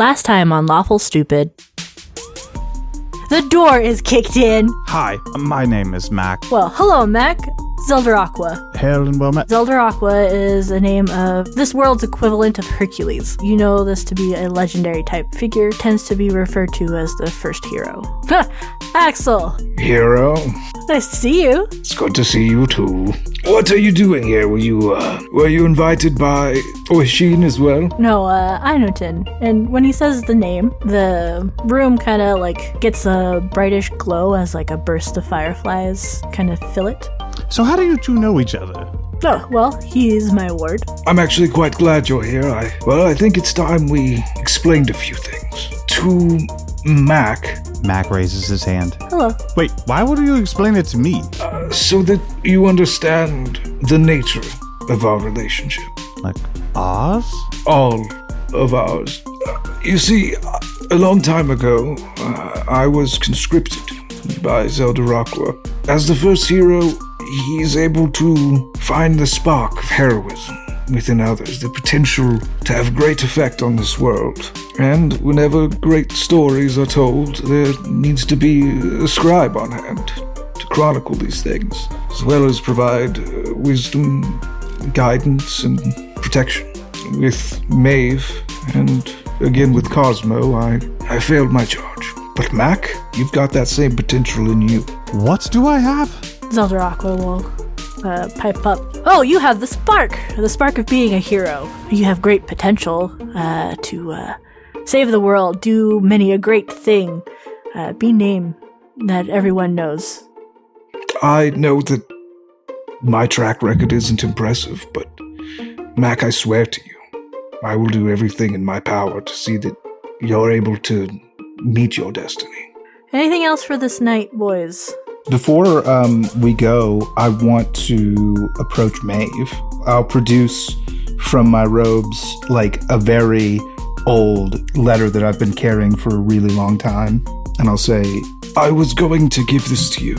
Last time on Lawful Stupid. The door is kicked in. Hi, my name is Mac. Well, hello, Mac. Zeldarakwa. Hail and well met. Zeldarakwa is the name of this world's equivalent of Hercules. You know this to be a legendary type figure, tends to be referred to as the first hero. Axel! Hero? Nice to see you. It's good to see you too. What are you doing here? Were you invited by Oishin as well? No, Ainutin. And when he says the name, the room kind of gets a brightish glow as a burst of fireflies kind of fill it. So how do you two know each other? Oh, well, he's my ward. I'm actually quite glad you're here. I think it's time we explained a few things. To Mac. Mac raises his hand. Hello. Wait, why would you explain it to me? So that you understand the nature of our relationship. Like ours? All of ours. You see, a long time ago, I was conscripted by Zeldarakwa. As the first hero, he's able to find the spark of heroism within others, the potential to have great effect on this world. And whenever great stories are told, there needs to be a scribe on hand to chronicle these things, as well as provide wisdom, guidance, and protection. With Maeve, and again with Cosmo, I failed my charge. But Mac, you've got that same potential in you. What do I have? Zeldarakwa will pipe up. Oh, you have the spark of being a hero. You have great potential to save the world, do many a great thing, be name that everyone knows. I know that my track record isn't impressive, but Mac, I swear to you, I will do everything in my power to see that you're able to meet your destiny. Anything else for this night, boys? Before we go, I want to approach Maeve. I'll produce from my robes a very old letter that I've been carrying for a really long time. And I'll say, I was going to give this to you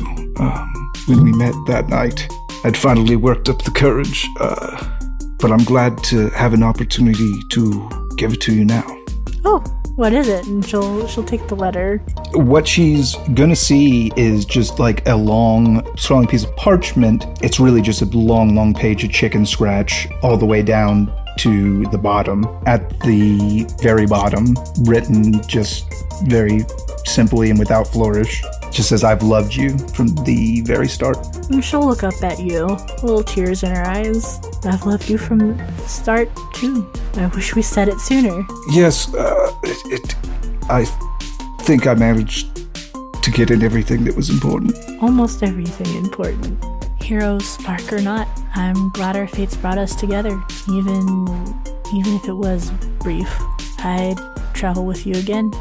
when we met that night. I'd finally worked up the courage, but I'm glad to have an opportunity to give it to you now. Oh, what is it? And she'll take the letter. What she's gonna see is just a long, scrolling piece of parchment. It's really just a long page of chicken scratch all the way down to the bottom. At the very bottom, written just very simply and without flourish, just says, I've loved you from the very start. And she'll look up at you, little tears in her eyes. I've loved you from the start, too. I wish we said it sooner. Yes, I think I managed to get in everything that was important. Almost everything important. Heroes, spark or not, I'm glad our fates brought us together. Even if it was brief, I'd travel with you again.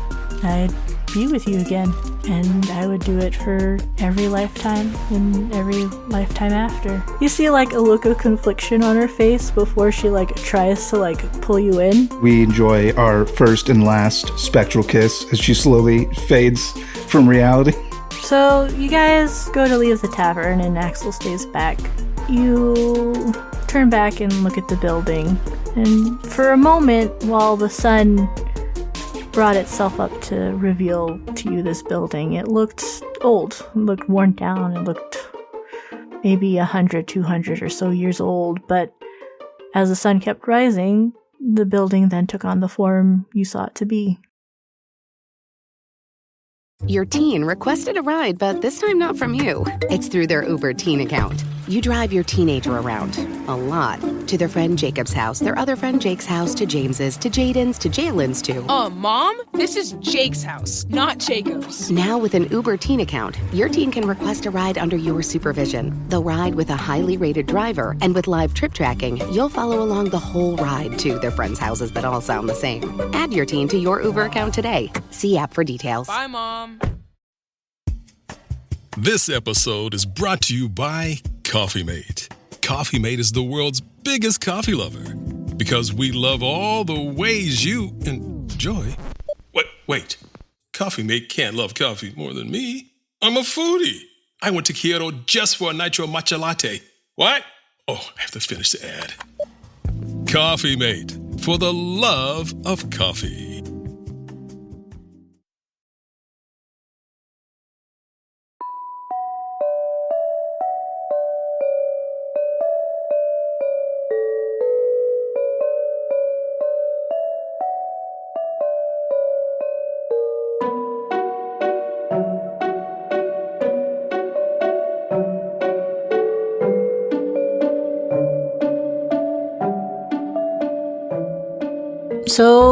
I'd be with you again. And I would do it for every lifetime and every lifetime after. You see a look of confliction on her face before she tries to pull you in. We enjoy our first and last spectral kiss as she slowly fades from reality. So you guys go to leave the tavern and Axel stays back. You turn back and look at the building. And for a moment, while the sun brought itself up to reveal to you this building, it looked old. It looked worn down. It looked maybe 100, 200 or so years old. But as the sun kept rising, the building then took on the form you saw it to be. Your teen requested a ride, but this time not from you. It's through their Uber teen account. You drive your teenager around, a lot, to their friend Jacob's house, their other friend Jake's house, to James's, to Jaden's, to Jalen's, to... Mom? This is Jake's house, not Jacob's. Now with an Uber teen account, your teen can request a ride under your supervision. They'll ride with a highly rated driver, and with live trip tracking, you'll follow along the whole ride to their friends' houses that all sound the same. Add your teen to your Uber account today. See app for details. Bye, Mom. This episode is brought to you by Coffee Mate. Coffee Mate is the world's biggest coffee lover because we love all the ways you enjoy. Wait. Coffee Mate can't love coffee more than me. I'm a foodie. I went to Kyoto just for a nitro matcha latte. What? Oh, I have to finish the ad. Coffee Mate, for the love of coffee.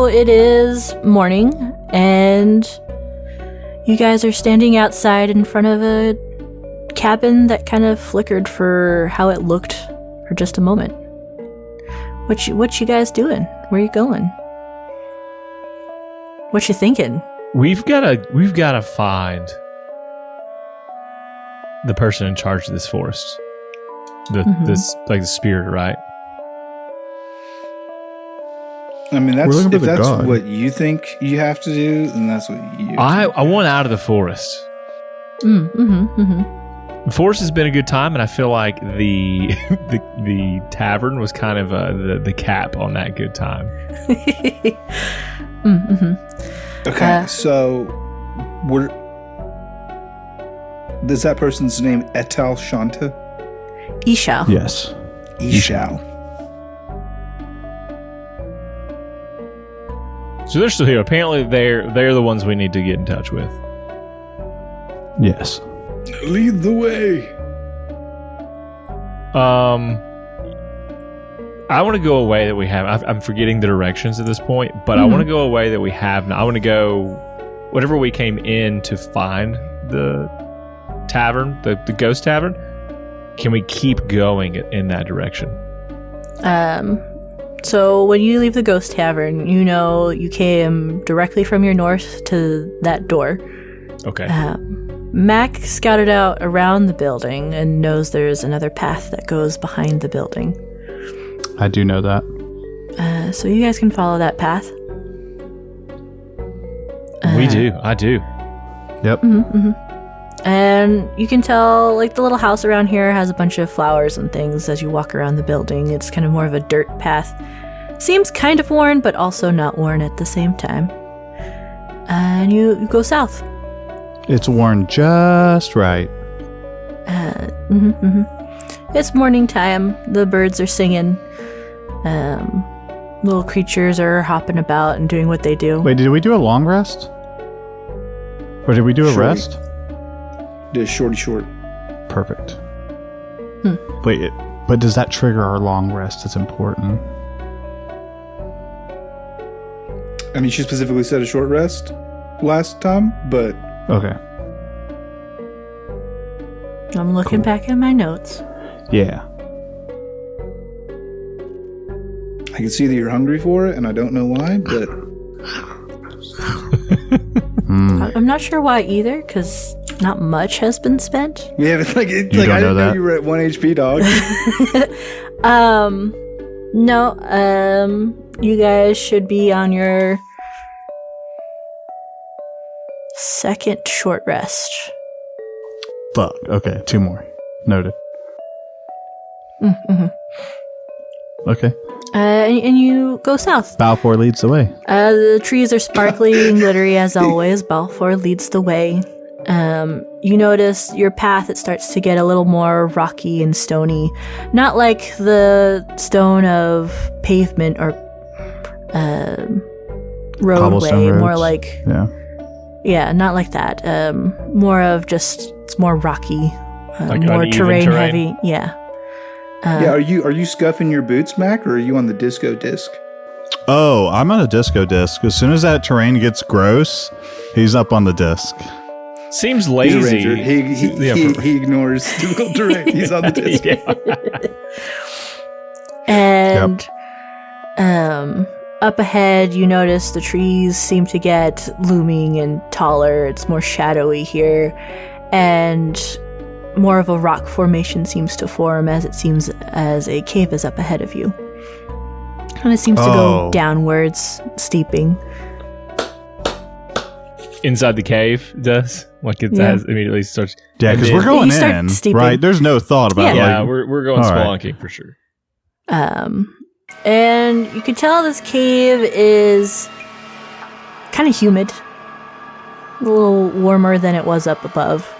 it is morning, and you guys are standing outside in front of a cabin that kind of flickered for how it looked for just a moment. What you guys doing? Where you going? What you thinking? We've gotta find the person in charge of this forest. The spirit, right? I mean, We're looking for if the that's god. what you think you have to do, then that's what you. I want out of the forest. The forest has been a good time, and I feel like the tavern was kind of the cap on that good time. Okay, so is that person's name Etal Shanta? Ishao. Yes. Ishao. So they're still here. Apparently, they're the ones we need to get in touch with. Yes. Lead the way. I want to go away that we have. I'm forgetting the directions at this point, but I want to go away that we have. Now, I want to go whatever we came in to find the tavern, the ghost tavern. Can we keep going in that direction? So when you leave the ghost tavern, you know you came directly from your north to that door. Okay. Mac scouted out around the building and knows there's another path that goes behind the building. I do know that. So you guys can follow that path. We do. I do. Yep. And you can tell, like, the little house around here has a bunch of flowers and things as you walk around the building. It's kind of more of a dirt path. Seems kind of worn, but also not worn at the same time. And you go south. It's worn just right. It's morning time. The birds are singing. Little creatures are hopping about and doing what they do. Wait, did we do a long rest? Or did we do a Shorty. rest? Did short. Perfect. Wait, but does that trigger our long rest? It's important. I mean, she specifically said a short rest last time, but Okay. I'm looking back at my notes. Yeah. I can see that you're hungry for it, and I don't know why, but I'm not sure why either, because not much has been spent. we haven't You I don't didn't know know that? you were at 1 HP, dog. No, you guys should be on your second short rest. Fuck. Okay, 2 more. Noted. Okay. And you go south. Balfour leads the way. The trees are sparkly and glittery as always. Balfour leads the way. You notice your path, it starts to get a little more rocky and stony. Not like the stone of pavement or roadway, Cobblestone more roads. like... Yeah. not like that. More of just, it's more rocky. Like more uneven terrain terrain? heavy. Yeah. Yeah, are you scuffing your boots, Mac, or are you on the disco disc? Oh, I'm on a disco disc. As soon as that terrain gets gross, he's up on the disc. Seems He's a lazy. ranger. He ignores difficult terrain. He's on the disc. And up ahead, you notice the trees seem to get looming and taller. It's more shadowy here. And more of a rock formation seems to form as it seems as a cave is up ahead of you. And it seems to go downwards, steeping. Inside the cave does. Like it has immediately starts. Yeah, and because then- we're going You start in, steeping. right? There's no thought about Yeah, like, we're going all right. spelunking for sure. And you can tell this cave is kind of humid. A little warmer than it was up above.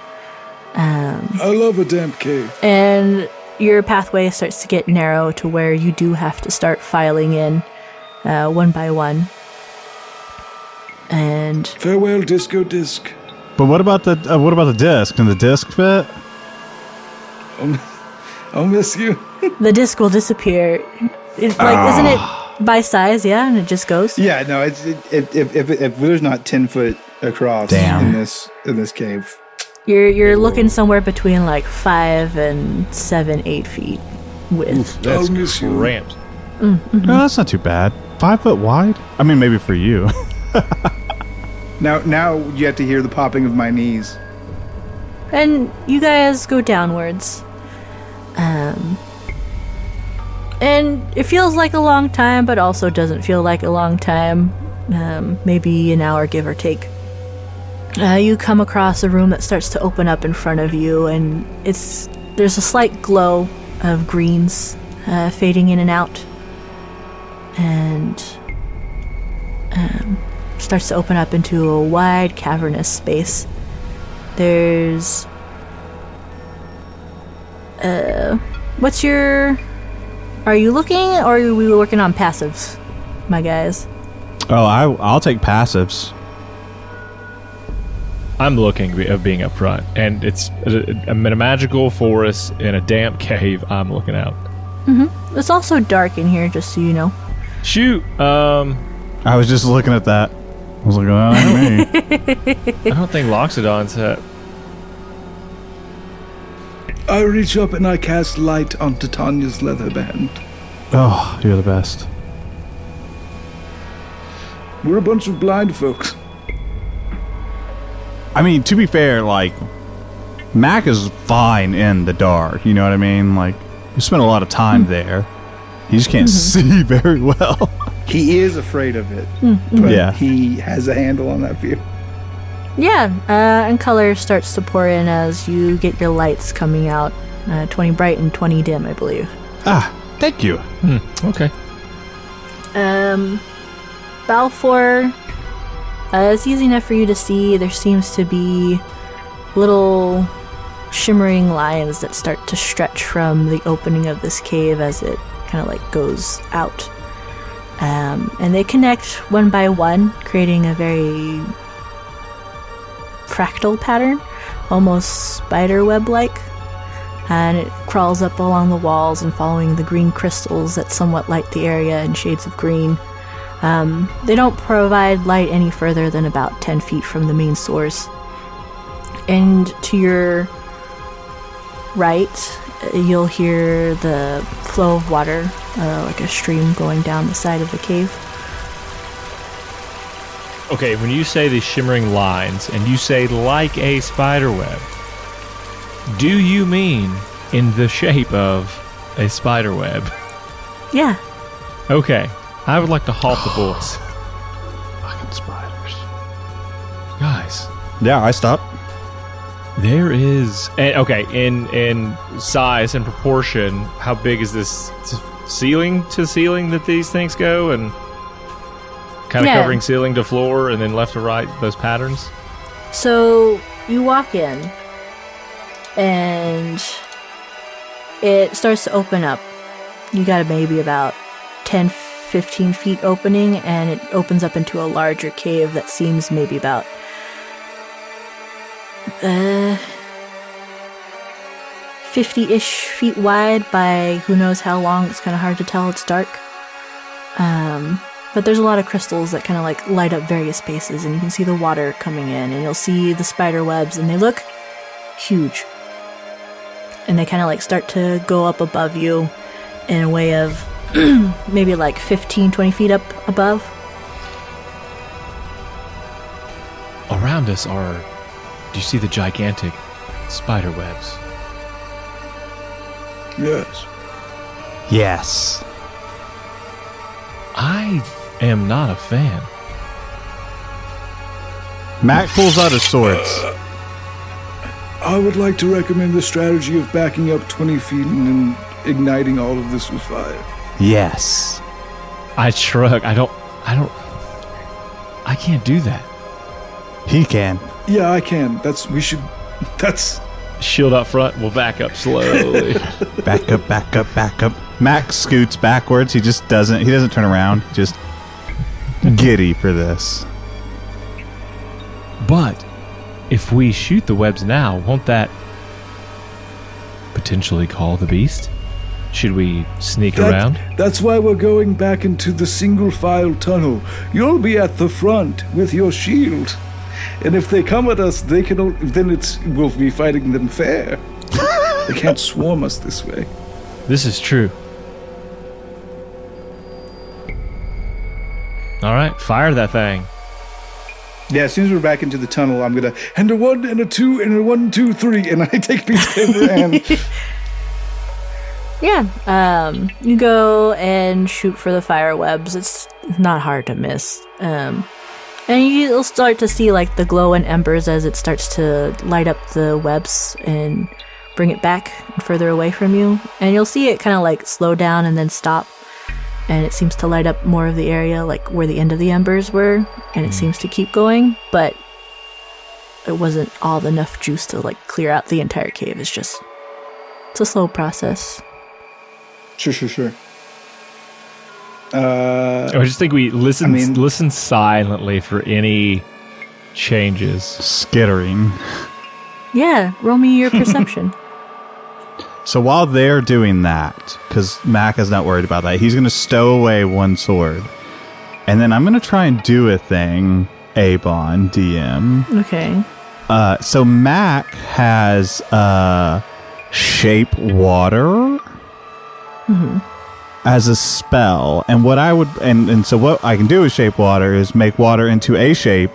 I love a damp cave. And your pathway starts to get narrow to where you do have to start filing in one by one. And Farewell, disco disc. But what about the disc? Can the disc fit? I'll miss you. the disc will disappear. Isn't it By size, yeah, and it just goes. Yeah, no, it's if there's not 10 foot across in this cave. You're looking somewhere between like 5 and 7, 8 feet width. That's cramped. Mm-hmm. No, that's not too bad. 5 foot wide? I mean, maybe for you. Now you have to hear the popping of my knees. And you guys go downwards. And it feels like a long time, but also doesn't feel like a long time. Maybe an hour, give or take. You come across a room that starts to open up in front of you, and there's a slight glow of greens fading in and out. And starts to open up into a wide, cavernous space. There's... what's your... Are you looking, or are we working on passives, my guys? Oh, I'll take passives. I'm looking of being up front, and it's I'm in a magical forest in a damp cave. I'm looking out. Mm-hmm. It's also dark in here, just so you know. Shoot. I was just looking at that. I was like, oh, me. I don't think Loxodon's hit. I reach up and I cast light onto Tanya's leather band. Oh, you're the best. We're a bunch of blind folks. I mean, to be fair, like, Mac is fine in the dark. You know what I mean? Like, you spent a lot of time there. He just can't see very well. He is afraid of it, but he has a handle on that fear. Yeah, and color starts to pour in as you get your lights coming out. 20 bright and 20 dim, I believe. Ah, thank you. Okay. Balfour, it's easy enough for you to see. There seems to be little shimmering lines that start to stretch from the opening of this cave as it kind of like goes out. And they connect one by one, creating a very fractal pattern, almost spider web-like. And it crawls up along the walls and following the green crystals that somewhat light the area in shades of green. They don't provide light any further than about 10 feet from the main source. And to your right, you'll hear the flow of water, like a stream going down the side of the cave. Okay, when you say these shimmering lines, and you say like a spider web, do you mean in the shape of a spider web? Yeah. Okay, I would like to halt the boys. Fucking spiders. Guys. Yeah, I stopped. There is... okay, in size and proportion, how big is this ceiling to ceiling that these things go? And kind of covering ceiling to floor and then left to right, those patterns? So you walk in and it starts to open up. You got maybe about 10, 15 feet opening, and it opens up into a larger cave that seems maybe about 50-ish feet wide by who knows how long. It's kind of hard to tell. It's dark. But there's a lot of crystals that kind of like light up various spaces, and you can see the water coming in, and you'll see the spider webs, and they look huge. And they kind of like start to go up above you in a way of maybe like 15, 20 feet up above. Around us are... Do you see the gigantic spider webs? Yes. Yes. I am not a fan. Mac pulls out his swords. I would like to recommend the strategy of backing up 20 feet and then igniting all of this with fire. Yes. I shrug. I can't do that. He can. Yeah, I can. That's... Shield up front, we'll back up slowly. Back up, back up, back up. Max scoots backwards. He doesn't turn around. Just giddy for this. But if we shoot the webs now, won't that potentially call the beast? Should we sneak around? That's why we're going back into the single file tunnel. You'll be at the front with your shield. And if they come at us, we'll be fighting them fair. They can't swarm us this way. This is true. All right, fire that thing. Yeah, as soon as we're back into the tunnel, I'm gonna And a 1 and a 2 and a 1, 2, 3, and I take peacekeeper and Yeah, you go and shoot for the fire webs. It's not hard to miss. And you'll start to see like the glow and embers as it starts to light up the webs and bring it back and further away from you. And you'll see it kind of like slow down and then stop. And it seems to light up more of the area, like where the end of the embers were. And it seems to keep going, but it wasn't all enough juice to like clear out the entire cave. It's a slow process. Sure. I just think we listen silently for any changes. Skittering. Yeah, roll me your perception. So while they're doing that, because Mac is not worried about that, he's going to stow away one sword. And then I'm going to try and do a thing, Abon, DM. Okay. So Mac has Shape Water as a spell. And what I would... And so what I can do with Shape Water is make water into a shape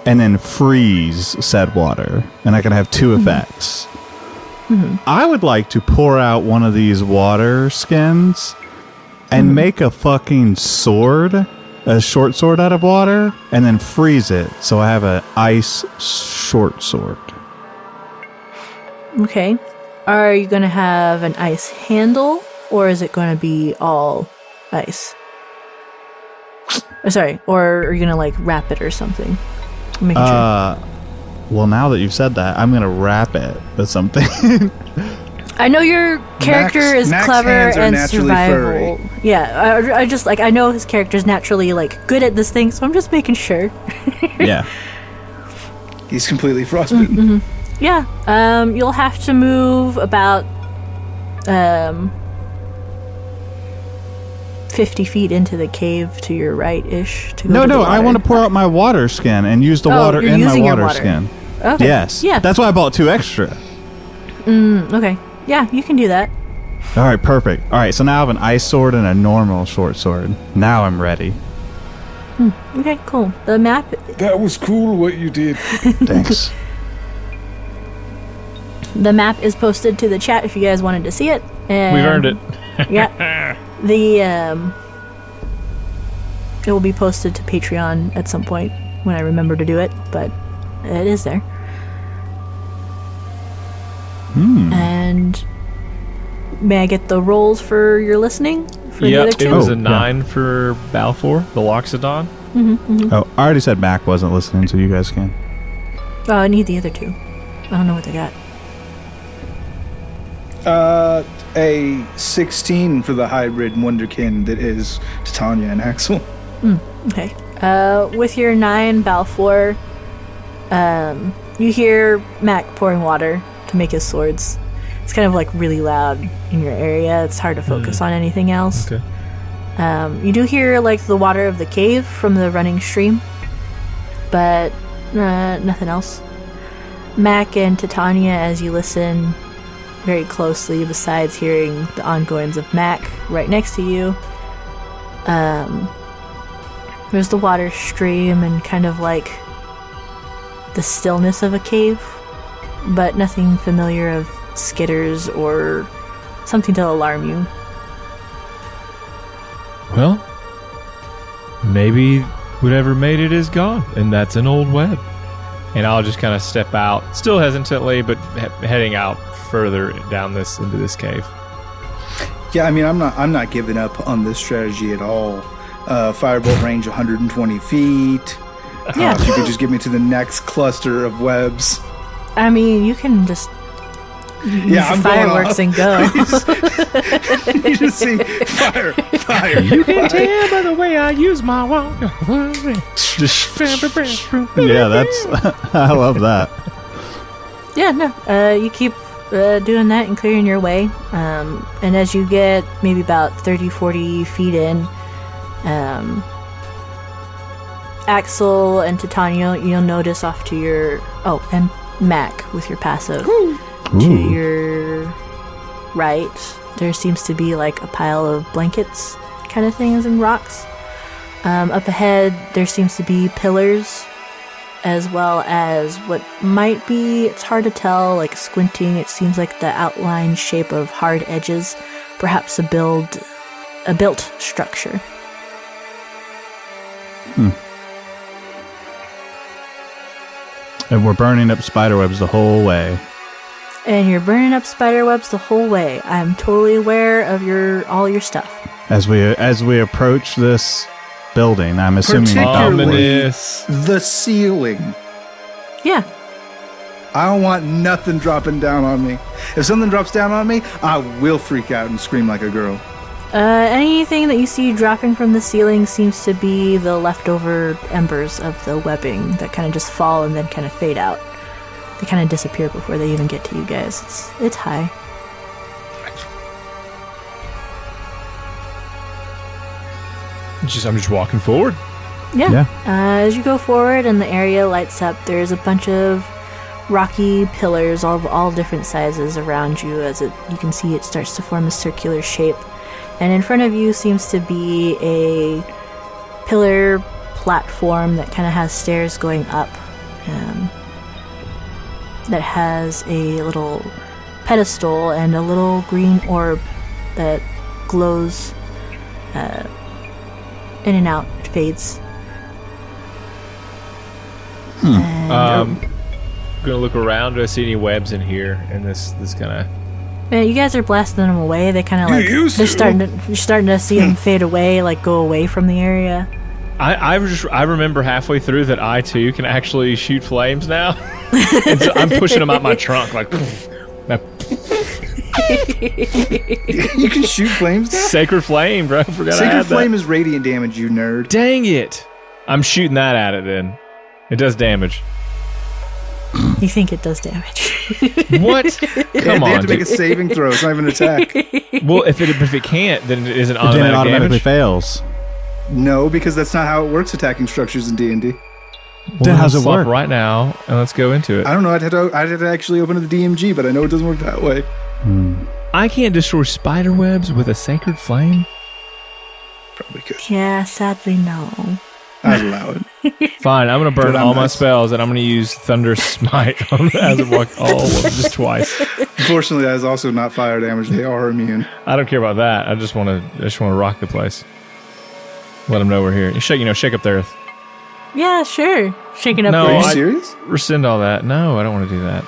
and then freeze said water. And I can have two effects. I would like to pour out one of these water skins and make a fucking sword, a short sword out of water, and then freeze it so I have an ice short sword. Okay. Are you going to have an ice handle, or is it going to be all ice? Sorry, or are you going to like wrap it or something? I'm making sure. Well, now that you've said that, I'm going to wrap it with something. I know your character is Mac's clever hands are and naturally survival. furry. Yeah, I just like I know his character's naturally like good at this thing, so I'm just making sure. Yeah. He's completely frostbitten. Yeah. You'll have to move about 50 feet into the cave to your right-ish. To go to the No, I water. want to pour out my water skin and use the water you're in my using your water water. skin. Okay. Yes. Yeah. That's why I bought 2 extra. Okay. Yeah, you can do that. All right, perfect. All right, so now I have an ice sword and a normal short sword. Now I'm ready. Okay, cool. The map. that was cool what you did. Thanks. The map is posted to the chat if you guys wanted to see it. And We've earned it. Yeah. The it will be posted to Patreon at some point when I remember to do it, but it is there. And may I get the rolls for your listening? For the other Yep, two? it was Oh, a 9 for Balfour, the Loxodon. Oh, I already said Mac wasn't listening, so you guys can. Oh, I need the other two. I don't know what they got. A 16 for the hybrid wonderkin that is Titania and Axel. Okay. With your 9 Balfour, you hear Mac pouring water to make his swords. It's kind of like really loud in your area. It's hard to focus on anything else. Okay. You do hear like the water of the cave from the running stream, but nothing else. Mac and Titania, as you listen very closely, besides hearing the ongoings of Mac right next to you, there's the water stream and kind of like the stillness of a cave, but nothing familiar of skitters or something to alarm you. Well, maybe whatever made it is gone, and that's an old web. And I'll just kind of step out, still hesitantly, but heading out further down into this cave. Yeah, I mean, I'm not giving up on this strategy at all. Firebolt range 120 feet. Yeah. If you could just get me to the next cluster of webs. I mean, you can just use your I'm going fireworks off. and go. You just see fire. You can tell by the way I use my walk. Yeah, that's... I love that. Yeah, no. You keep doing that and clearing your way. And as you get maybe about 30, 40 feet in, Axel and Titania, you'll notice off to your... Oh, and Mac with your passive. Ooh. To your right, there seems to be like a pile of blankets kind of things and rocks. Up ahead, there seems to be pillars, as well as what might be, it's hard to tell, like squinting, it seems like the outline shape of hard edges, perhaps a built structure. And we're burning up spiderwebs the whole way. And you're burning up spiderwebs the whole way. I'm totally aware of all your stuff. As we approach this building, I'm assuming particularly the ceiling. Yeah. I don't want nothing dropping down on me. If something drops down on me, I will freak out and scream like a girl. Anything that you see dropping from the ceiling seems to be the leftover embers of the webbing that kind of just fall and then kind of fade out. They kind of disappear before they even get to you guys. It's high. I'm just walking forward. Yeah. As you go forward and the area lights up, there's a bunch of rocky pillars of all different sizes around you. You can see it starts to form a circular shape. And in front of you seems to be a pillar platform that kind of has stairs going up. That has a little pedestal and a little green orb that glows in and out. It fades. I'm gonna look around. Do I see any webs in here? And this kind of... Yeah, you guys are blasting them away. They kind of like... You're starting to see them fade away, like go away from the area. I remember halfway through that I too can actually shoot flames now. And so I'm pushing them out my trunk like. You can shoot flames now? Sacred flame, bro. Forgot Sacred flame is radiant damage, you nerd. Dang it! I'm shooting that at it. Then it does damage. You think it does damage? What? Come on! They have to make a saving throw. It's not even an attack. Well, if it can't, then it isn't automatic. Then it automatically damage? fails. No, because that's not how it works attacking structures in D&D. Well, then how's it stop work? right now, and let's go into it. I don't know. I'd have to actually open the DMG, but I know it doesn't work that way. I can't destroy spider webs with a sacred flame? Probably could. Yeah, sadly, no. I'd allow it. Fine, I'm going to burn But I'm all my nice. spells, and I'm going to use Thunder Smite as a walk all of them, just twice. Unfortunately, that is also not fire damage. They are immune. I don't care about that. I just want to rock the place. Let them know we're here. Shake up the earth. Yeah, sure. Shaking up No, Are you the... serious? Rescind all that. No, I don't want to do that.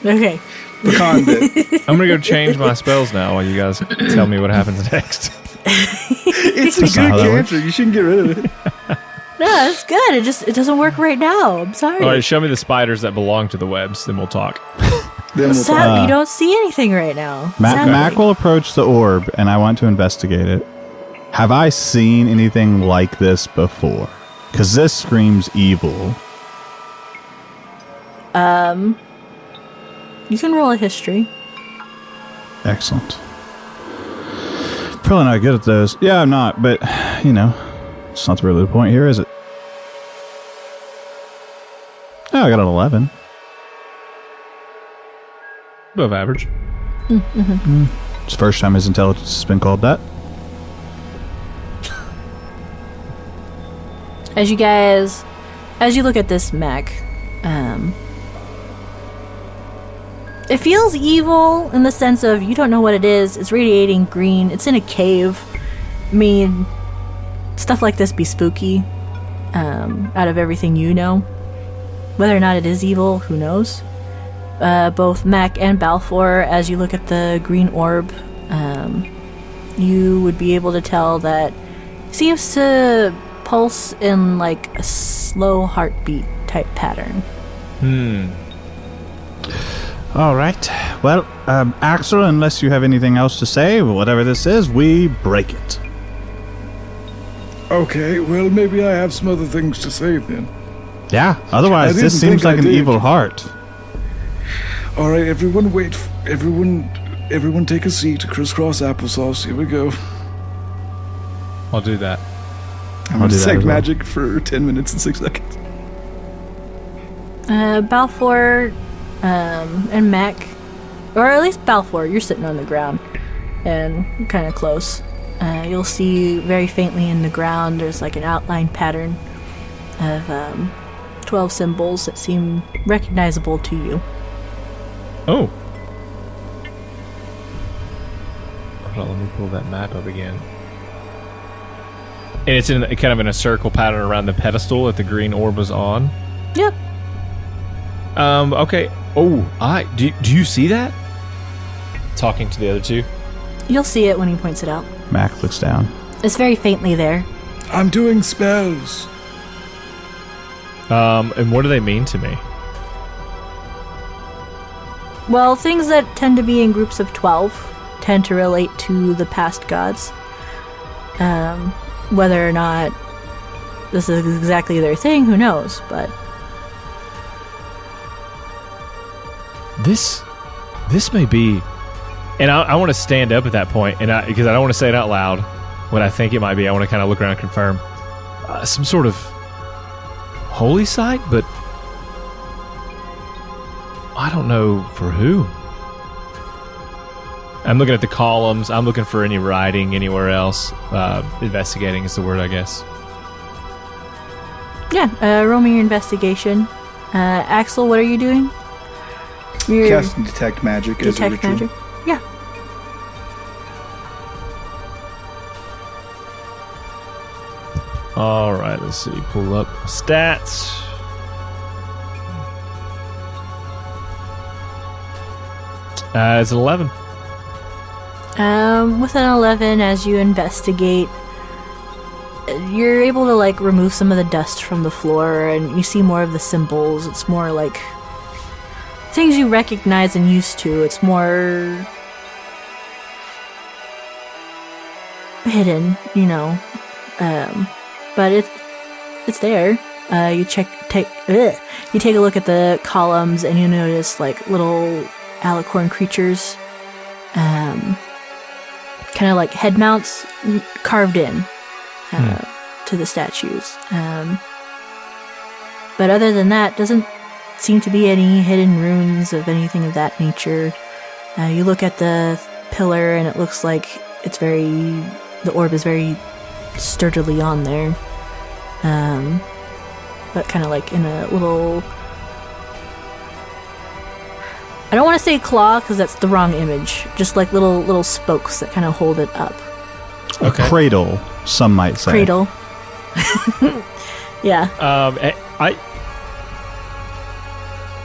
Okay. Pecan bit. I'm going to go change my spells now while you guys tell me what happens next. It's a That's not good how that works. cantrip. You shouldn't get rid of it. No, it's good. It doesn't work right now. I'm sorry. All right, show me the spiders that belong to the webs, then we'll talk. Then we'll Sadly, you don't see anything right now. Mac will approach the orb, and I want to investigate it. Have I seen anything like this before? Because this screams evil. You can roll a history. Excellent. Probably not good at those. Yeah, I'm not, but, it's not really the point here, is it? Oh, I got an 11. Above average. It's the first time his intelligence has been called that. As you look at this mech, it feels evil in the sense of you don't know what it is. It's radiating green. It's in a cave. I mean, stuff like this be spooky. Out of everything you know, whether or not it is evil, who knows? Both Mac and Balfour, as you look at the green orb, you would be able to tell that it seems to pulse in like a slow heartbeat type pattern. All right. Well, Axel, unless you have anything else to say, whatever this is, we break it. Okay, well, maybe I have some other things to say then. Yeah, otherwise I this didn't seems think like I an did. evil heart. All right, everyone, wait Everyone take a seat. Crisscross applesauce. Here we go. I'll do that. I'm going to do that detect as well. magic for 10 minutes and 6 seconds. Balfour and Mac, or at least Balfour, you're sitting on the ground and kind of close. You'll see very faintly in the ground there's like an outline pattern of 12 symbols that seem recognizable to you. Oh. Hold on, let me pull that map up again. And it's in kind of in a circle pattern around the pedestal that the green orb was on. Yep. Okay. Oh, do you see that? Talking to the other two. You'll see it when he points it out. Mac looks down. It's very faintly there. I'm doing spells. And what do they mean to me? Well, things that tend to be in groups of 12 tend to relate to the past gods. Whether or not this is exactly their thing, who knows, but... This may be... And I want to stand up at that point, and because I don't want to say it out loud, what I think it might be. I want to kind of look around and confirm. Some sort of holy site, but I don't know for who. I'm looking at the columns. I'm looking for any writing anywhere else. Investigating is the word, I guess. Yeah, roll me your investigation. Axel, what are you doing? You're Casting detect magic as a detect ritual. magic. Yeah. All right, let's see. Pull up stats. It's an 11. With an 11, as you investigate, you're able to like remove some of the dust from the floor, and you see more of the symbols. It's more like things you recognize and used to. It's more hidden, you know. But it's there. You take a look at the columns, and you notice like little alicorn creatures, kind of like head mounts carved in to the statues. But other than that, doesn't seem to be any hidden runes of anything of that nature. You look at the pillar, and it looks like the orb is very sturdily on there. But kind of like in a little... I don't want to say claw, because that's the wrong image. Just like little spokes that kind of hold it up. A cradle, some might say. Cradle. Yeah.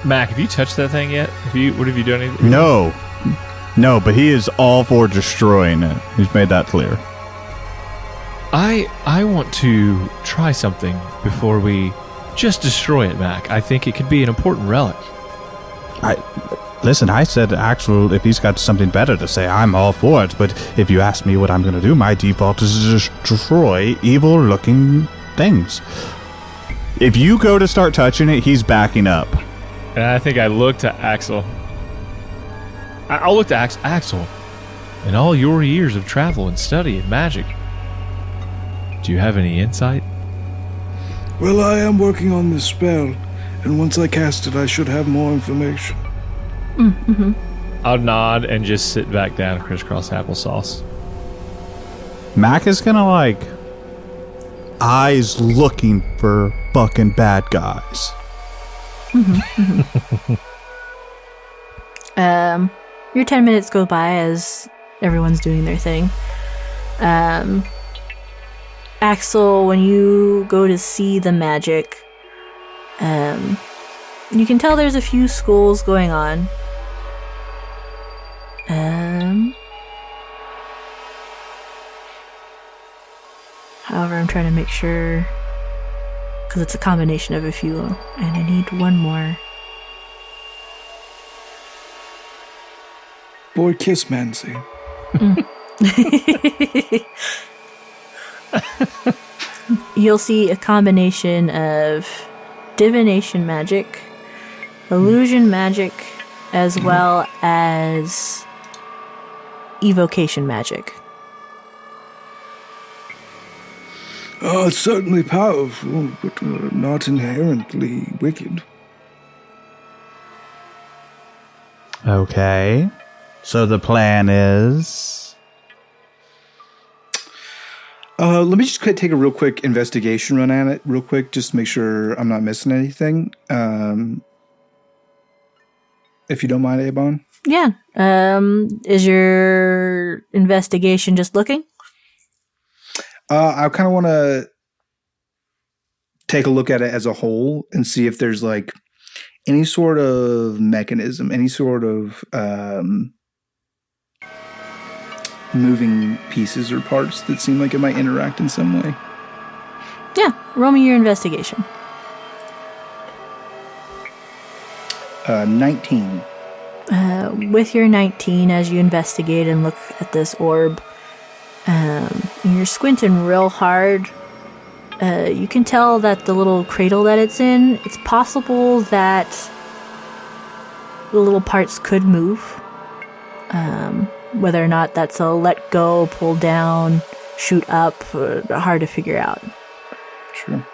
Mac, have you touched that thing yet? What have you done? Anything? No, but he is all for destroying it. He's made that clear. I want to try something before we just destroy it, Mac. I think it could be an important relic. Listen, I said Axel, if he's got something better to say, I'm all for it. But if you ask me what I'm going to do, my default is to destroy evil-looking things. If you go to start touching it, he's backing up. And I think I look to Axel. I'll look to Axel. In all your years of travel and study in magic, do you have any insight? Well, I am working on this spell, and once I cast it, I should have more information. Mm-hmm. I'll nod and just sit back down, crisscross applesauce. Mac is gonna like eyes looking for fucking bad guys. Your 10 minutes go by as everyone's doing their thing. Axel, when you go to see the magic, you can tell there's a few schools going on. However, I'm trying to make sure, because it's a combination of a few, and I need one more. Boy, kiss Mancy. You'll see a combination of divination magic, illusion magic, as well as evocation magic. It's certainly powerful, but not inherently wicked. Okay. So the plan is... let me just take a real quick investigation run at it real quick, just to make sure I'm not missing anything. If you don't mind, Abon. Yeah. Is your investigation just looking? I kind of want to take a look at it as a whole and see if there's like any sort of mechanism, any sort of moving pieces or parts that seem like it might interact in some way. Yeah. Roll me your investigation. 19. With your 19, as you investigate and look at this orb, and you're squinting real hard, you can tell that the little cradle that it's in, it's possible that the little parts could move. Whether or not that's a let go, pull down, shoot up, hard to figure out. Sure.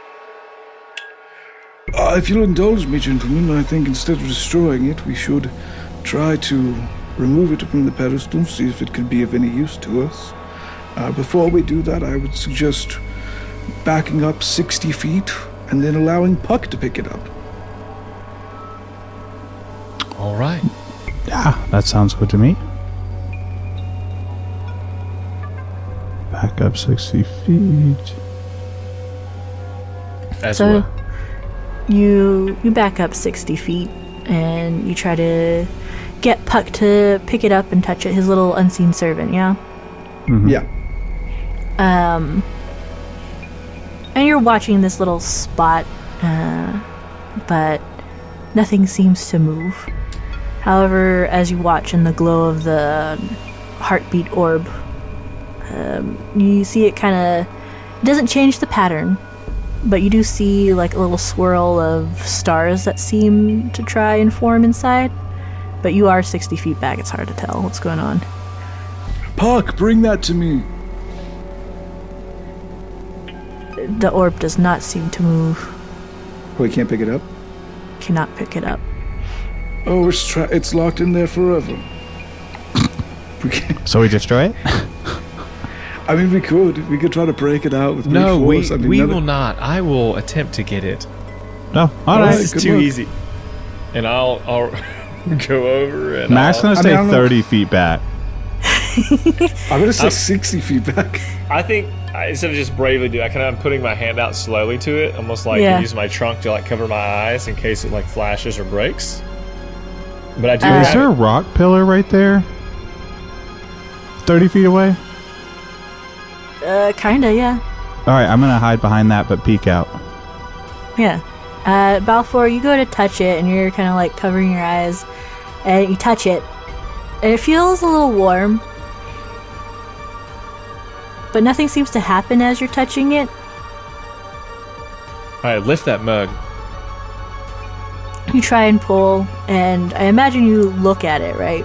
If you'll indulge me, gentlemen, I think instead of destroying it, we should try to remove it from the pedestal, see if it could be of any use to us. Before we do that, I would suggest backing up 60 feet and then allowing Puck to pick it up. All right. Yeah, that sounds good to me. Back up 60 feet. As So well. you back up 60 feet and you try to get Puck to pick it up and touch it, his little unseen servant, yeah? Mm-hmm. Yeah. And you're watching this little spot, but nothing seems to move. However, as you watch in the glow of the heartbeat orb, you see it kind of doesn't change the pattern, but you do see like a little swirl of stars that seem to try and form inside. But you are 60 feet back, it's hard to tell what's going on. Puck, bring that to me. The orb does not seem to move. Oh, we can't pick it up? Cannot pick it up. Oh, it's locked in there forever. So we destroy it? I mean, we could try to break it out with No, brute force. we will not. I will attempt to get it. No. All right. This is good too luck. easy. And I'll go over and Matt's going to stay I don't know. 30 feet back. I'm going to say 60 feet back. I think instead of just bravely do, I'm putting my hand out slowly to it, almost like Yeah. using my trunk to like cover my eyes in case it like flashes or breaks. But I do. Is have there a it. rock pillar right there? 30 feet away? Kinda, yeah. All right, I'm going to hide behind that but peek out. Yeah. Balfour, you go to touch it, and you're kind of like covering your eyes, and you touch it, and it feels a little warm, but nothing seems to happen as you're touching it. All right, lift that mug. You try and pull, and I imagine you look at it, right?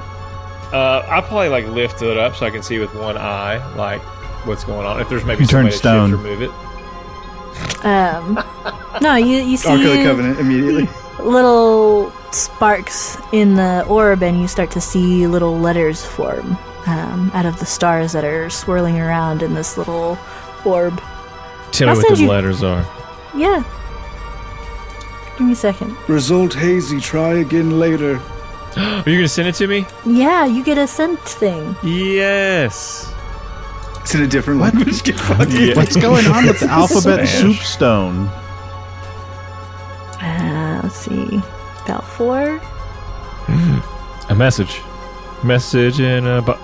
I'll probably like lift it up so I can see with one eye like what's going on. If there's maybe You some turn way to stone. shift or move it. No, you Ark of the see Covenant immediately. little sparks in the orb, and you start to see little letters form out of the stars that are swirling around in this little orb. Tell I'll me what send the you- letters are. Yeah. Give me a second. Result hazy. Try again later. Are you gonna send it to me? Yeah, you get a scent thing. Yes. It's in a different language. Get fucked. Yeah. What's going on with the alphabet Spanish. soup stone? Let's see. Balfour? A message. Message in a butt.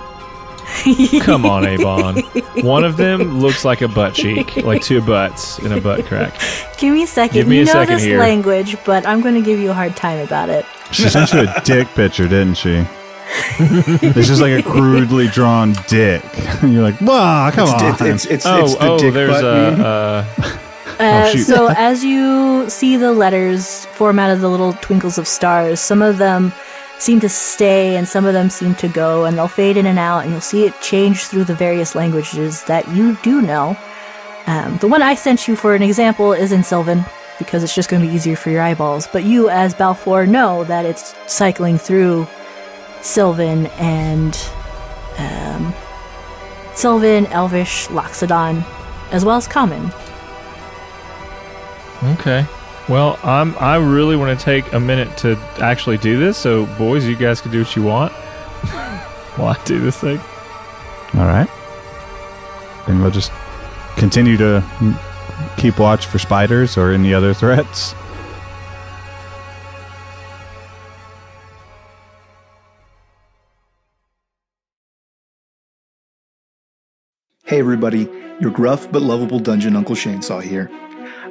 Come on, Avon. One of them looks like a butt cheek, like two butts in a butt crack. Give me a second. Give me you a know second this here. language, but I'm going to give you a hard time about it. She sent you a dick picture, didn't she? It's just like a crudely drawn dick. And you're like, wow, come on. It's the dick there's butt meme. Oh, shoot. So as you see the letters form out of the little twinkles of stars, some of them seem to stay and some of them seem to go, and they'll fade in and out, and you'll see it change through the various languages that you do know. The one I sent you for an example is in Sylvan, because it's just going to be easier for your eyeballs. But you, as Balfour, know that it's cycling through Sylvan and Sylvan, Elvish, Loxodon, as well as Common. Okay. Well, I really want to take a minute to actually do this. So, boys, you guys can do what you want while I do this thing. All right. Then we'll just continue to keep watch for spiders or any other threats. Hey everybody, your gruff but lovable dungeon Uncle Shainsaw here.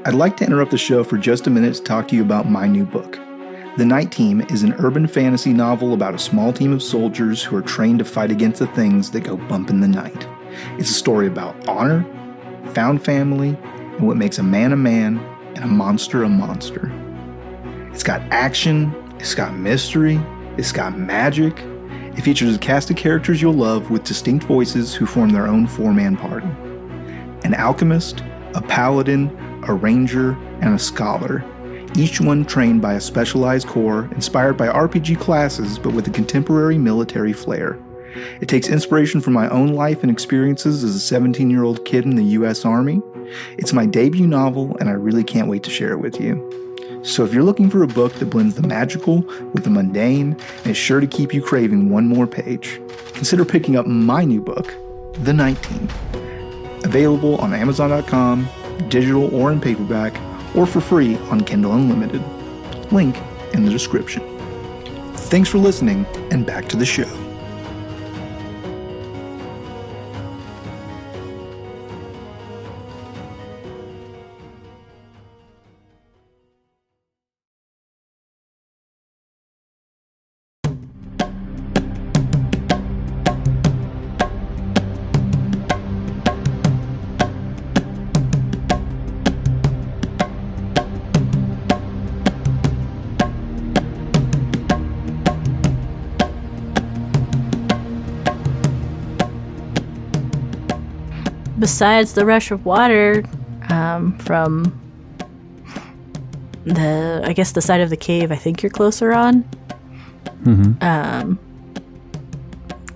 I'd like to interrupt the show for just a minute to talk to you about my new book. The Night Team is an urban fantasy novel about a small team of soldiers who are trained to fight against the things that go bump in the night. It's a story about honor, found family, and what makes a man and a monster. It's got action, it's got mystery, it's got magic. It features a cast of characters you'll love with distinct voices who form their own four-man party. An alchemist, a paladin, a ranger, and a scholar, each one trained by a specialized corps inspired by RPG classes but with a contemporary military flair. It takes inspiration from my own life and experiences as a 17-year-old kid in the U.S. Army. It's my debut novel, and I really can't wait to share it with you. So if you're looking for a book that blends the magical with the mundane and is sure to keep you craving one more page, consider picking up my new book, The Night Team. Available on Amazon.com, digital or in paperback, or for free on Kindle Unlimited. Link in the description. Thanks for listening, and back to the show. Besides the rush of water from the side of the cave I think you're closer on.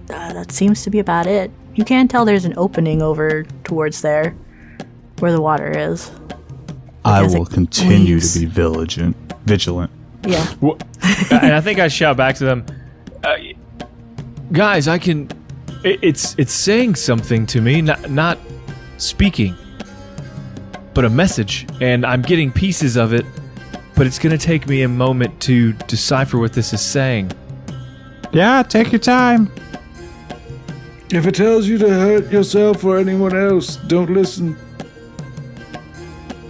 That seems to be about it. You can tell there's an opening over towards there where the water is. I will continue to be vigilant. Yeah. Well, and I think I shout back to them, guys, I can... It's saying something to me, not speaking, but a message, and I'm getting pieces of it, but it's going to take me a moment to decipher what this is saying. Yeah, take your time. If it tells you to hurt yourself or anyone else, don't listen.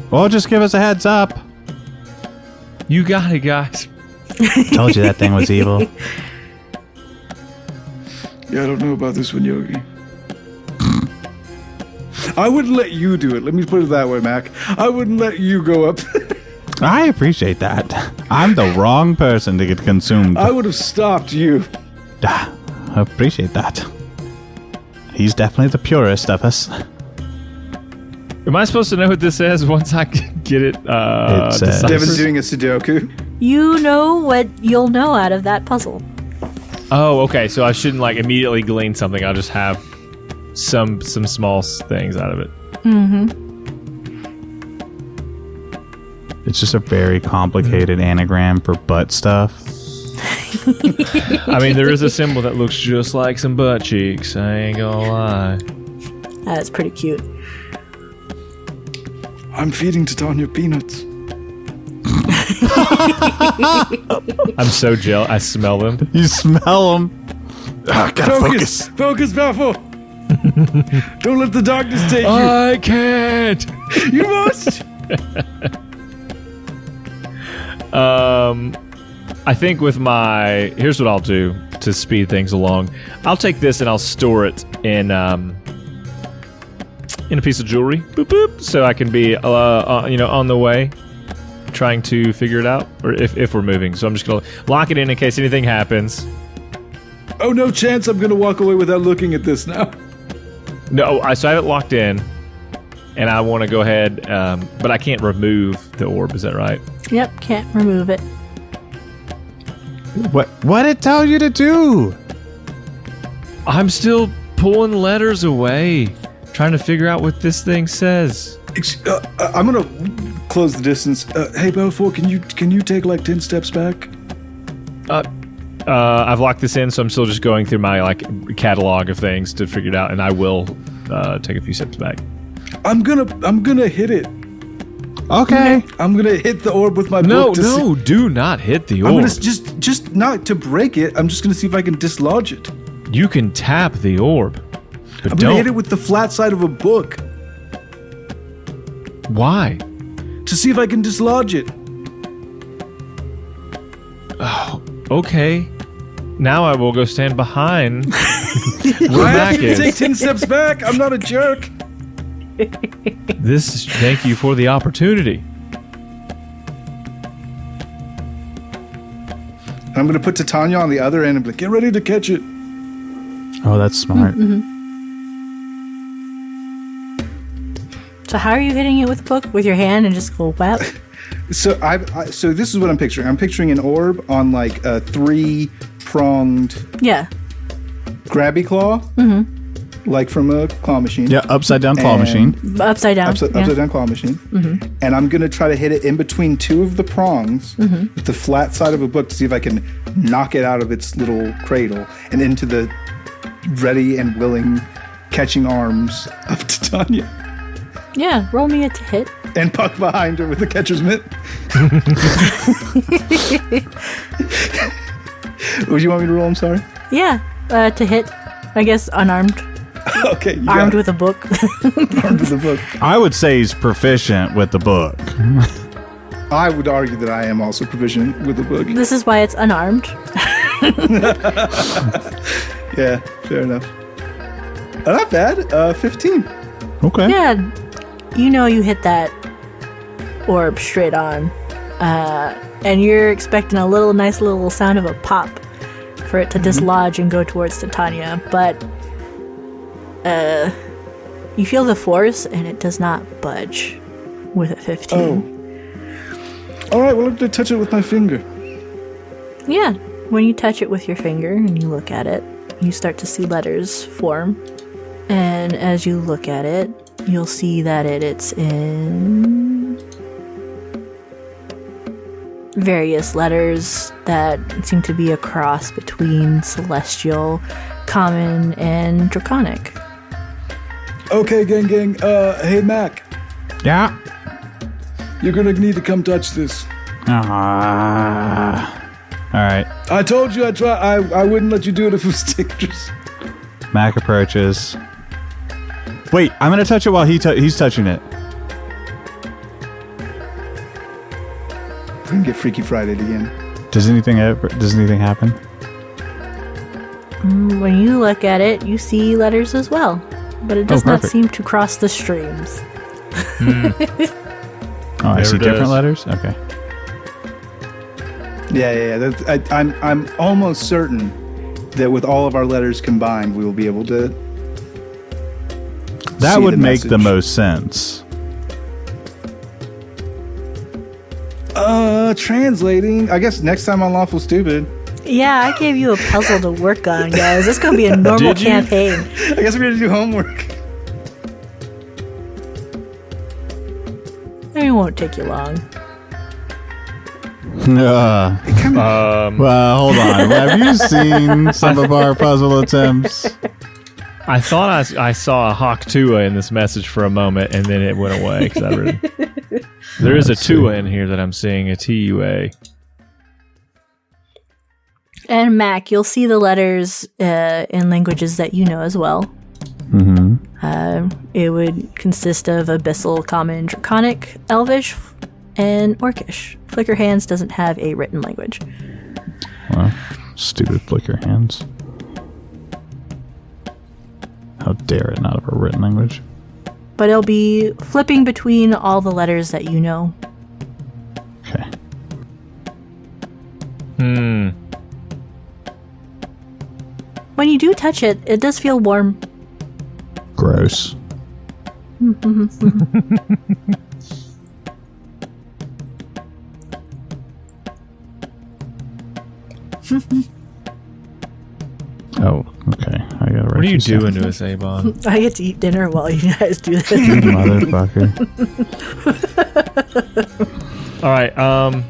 Well, just give us a heads up. You got it, guys. Told you that thing was evil. Yeah, I don't know about this one, Yogi. I wouldn't let you do it. Let me put it that way, Mac. I wouldn't let you go up. I appreciate that. I'm the wrong person to get consumed. I would have stopped you. I appreciate that. He's definitely the purest of us. Am I supposed to know what this says once I get it? It says... Devin's doing a Sudoku. You know what you'll know out of that puzzle. Oh, okay. So I shouldn't immediately glean something. I'll just have some small things out of it. It's just a very complicated anagram for butt stuff. I mean, there is a symbol that looks just like some butt cheeks. I ain't gonna lie. That's pretty cute. I'm feeding Titania peanuts. I'm so jealous. I smell them. You smell them. Gotta focus. Focus, Baffle. Don't let the darkness take you. I can't. You must. I think with here's what I'll do to speed things along. I'll take this and I'll store it in a piece of jewelry. Boop boop. So I can be on the way. trying to figure it out, or if we're moving. So I'm just gonna lock it in case anything happens. Oh, no chance I'm going to walk away without looking at this now. No, so I have it locked in, and I want to go ahead, but I can't remove the orb. Is that right? Yep, can't remove it. What did it tell you to do? I'm still pulling letters away, trying to figure out what this thing says. I'm going to close the distance. Hey, Belfour, can you take like 10 steps back? I've locked this in, so I'm still just going through my catalog of things to figure it out, and I will take a few steps back. I'm gonna hit it. Okay. I'm gonna hit the orb with my book. No, do not hit the orb. I'm gonna just not to break it. I'm just gonna see if I can dislodge it. You can tap the orb, but I'm gonna hit it with the flat side of a book. Why? To see if I can dislodge it. Oh, okay. Now I will go stand behind. I have to take 10 steps back. I'm not a jerk. Thank you for the opportunity. I'm going to put Titania on the other end and be like, get ready to catch it. Oh, that's smart. Mm-hmm. So how are you hitting it with a book? With your hand and just go whap? So so this is what I'm picturing. I'm picturing an orb on like a 3-pronged grabby claw, like from a claw machine. Yeah, upside down claw machine. Upside down. Upside down claw machine. Mm-hmm. And I'm going to try to hit it in between 2 of the prongs with the flat side of a book to see if I can knock it out of its little cradle and into the ready and willing catching arms of Titania. Yeah, roll me a to hit. And Puck behind her with the catcher's mitt. Would you want me to roll? I'm sorry. Yeah, to hit. I guess unarmed. Okay. Armed with a book. Armed with a book. I would say he's proficient with the book. I would argue that I am also proficient with the book. This is why it's unarmed. Yeah, fair enough. Not bad. 15. Okay. Yeah, you know you hit that orb straight on. And you're expecting a nice little sound of a pop for it to dislodge and go towards Titania, but you feel the force and it does not budge with a 15. Oh. Alright, well, I'm going to touch it with my finger. Yeah, when you touch it with your finger and you look at it, you start to see letters form. And as you look at it, you'll see that it's in various letters that seem to be a cross between Celestial, Common, and Draconic. Okay, gang. Hey, Mac. Yeah. You're gonna need to come touch this. All right. I told you I wouldn't let you do it if it was dangerous. Mac approaches. Wait, I'm gonna touch it while he's touching it. We're gonna get Freaky Friday again. Does anything happen? When you look at it, you see letters as well, but it does not seem to cross the streams. Oh, I see different letters? Okay. Yeah. I'm almost certain that with all of our letters combined, we will be able to. That would make the most sense. Translating. I guess next time on Lawful Stupid. Yeah, I gave you a puzzle to work on, guys. This is going to be a normal campaign. I guess we're going to do homework. It won't take you long. Well, hold on. Have you seen some of our puzzle attempts? I thought I saw a Hawk Tua in this message for a moment, and then it went away. There is a Tua in here that I'm seeing, a TUA. And Mac, you'll see the letters in languages that you know as well. Mm-hmm. It would consist of Abyssal, Common, Draconic, Elvish, and Orcish. Flicker Hands doesn't have a written language. Well, stupid Flicker Hands. How dare it not have a written language? But it'll be flipping between all the letters that you know. when you do touch it, it does feel warm. Gross. Oh, okay. I gotta write. What are you this down. doing to us, Avon? I get to eat dinner while you guys do this. You motherfucker. All right. Oh,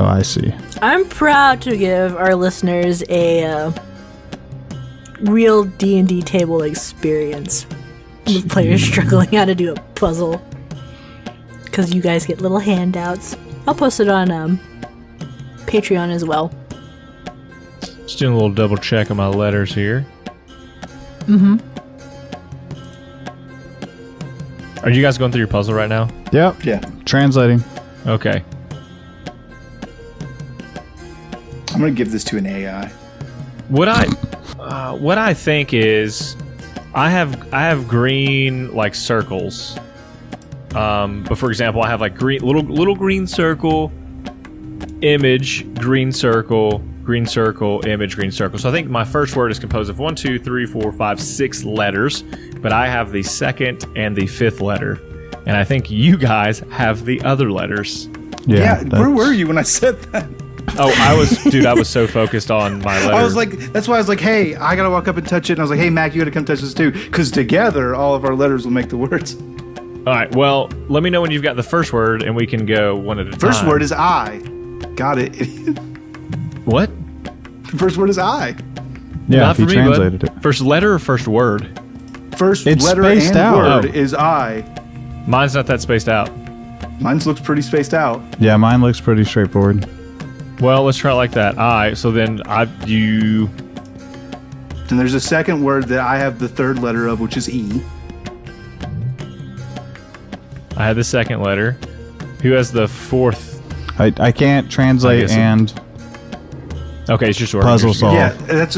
I see. I'm proud to give our listeners a real D&D table experience with players struggling how to do a puzzle. Because you guys get little handouts. I'll post it on Patreon as well. Just doing a little double check on my letters here. Are you guys going through your puzzle right now? Yep. Yeah. Translating. Okay. I'm going to give this to an AI. What I think is, I have green like circles. But for example, I have like green little green circle, image, green circle, image, green circle. So I think my first word is composed of 1, 2, 3, 4, 5, 6 letters, but I have the second and the fifth letter, and I think you guys have the other letters. Yeah, where were you when I said that? Oh, I was so focused on my letter. I was like, that's why I was like, hey, I gotta walk up and touch it. And I was like, hey, Mac, you gotta come touch this too, because together, all of our letters will make the words. All right, well, let me know when you've got the first word, and we can go one at a time. First word is I. Got it. What? The first word is I. Yeah, Not he for me, translated bud. it. First letter or first word? First It's letter spaced and out. word is I. Mine's not that spaced out. Mine looks pretty spaced out. Yeah, mine looks pretty straightforward. Well, let's try it like that. I. So then you. Then there's a second word that I have the third letter of, which is E. I had the second letter. Who has the fourth? I can't I translate guess and Okay, it's just word. puzzle solve. Yeah, that's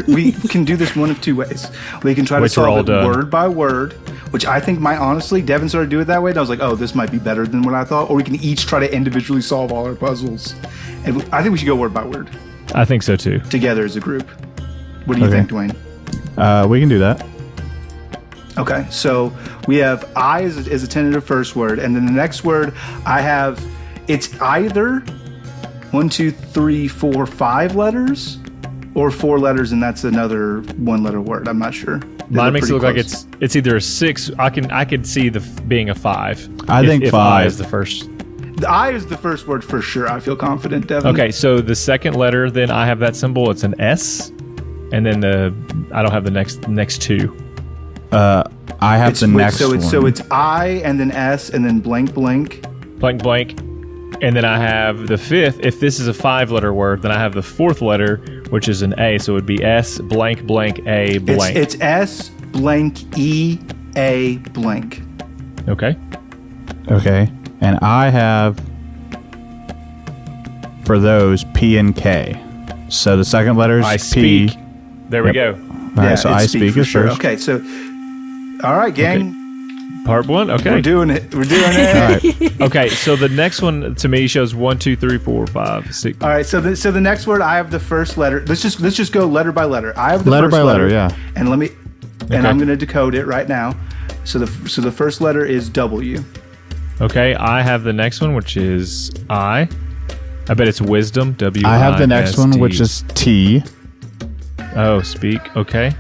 we can do this one of two ways. We can try to Which we're all solve it done. word by word, which I think might honestly, Devin started to do it that way, and I was like, oh, this might be better than what I thought. Or we can each try to individually solve all our puzzles. And I think we should go word by word I think so too. together as a group. What do you Okay. think, Dwayne? We can do that. Okay, so we have I as a tentative first word, and then the next word I have, it's either 1, 2, 3, 4, 5 letters, or 4 letters, and that's another 1-letter word. I'm not sure. They Mine look makes it pretty look close. like it's either a 6. I could see being a 5. I think if 5 I is the first. The I is the first word for sure. I feel confident, Devin. Okay, so the second letter, then I have that symbol. It's an S, and then I don't have the next two. I have the next one. So it's I and then S and then blank blank. Blank blank, and then I have the fifth. If this is a 5-letter word, then I have the fourth letter, which is an A. So it would be S blank blank A blank. It's S blank E A blank. Okay. Okay. And I have, for those, P and K. So the second letter is I P. speak. There we Yep. go. All right, so it's I speak for is sure. first. Okay, so all right, gang. Part 1. Okay. We're doing it. We're doing it. All right. Okay. So the next one to me shows 1, 2, 3, 4, 5, 6. All right, so the next word I have the first letter. Let's just go letter by letter. I have the Letter first by letter, yeah. And and Okay. I'm going to decode it right now. So the first letter is W. Okay. I have the next one, which is I. I bet it's wisdom. W. I have the next one, which is T. Oh, speak. Okay.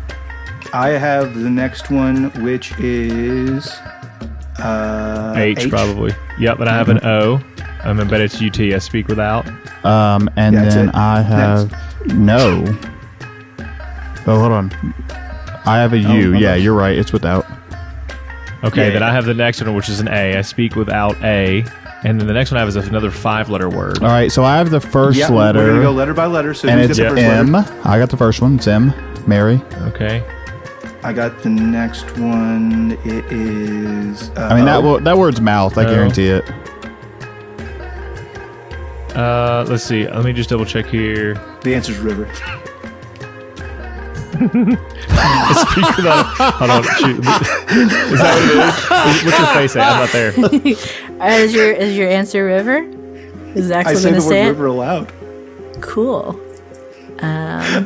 I have the next one, which is H probably. Yep. And I have an O. I bet it's UT. I speak without. And That's then it. I have no. Oh, hold on. I have a U. my Yeah, gosh. you're right. It's without. Okay. Yeah. Then I have the next one, which is an A. I speak without A. And then the next one I have is another 5-letter word. All right, so I have the first Yeah, letter. we're going to go letter by letter. So and who's it's got the first M. letter? I got the first one. It's M. Mary. Okay. I got the next one. It is. I mean, that word's mouth. I O. guarantee it. Let's see. Let me just double check here. The answer's river. Speak without. Hold on. Shoot. Is that what it is? What's your face at? I'm not there. Is your answer river? Is I Axel said gonna the word say it? river aloud. Cool.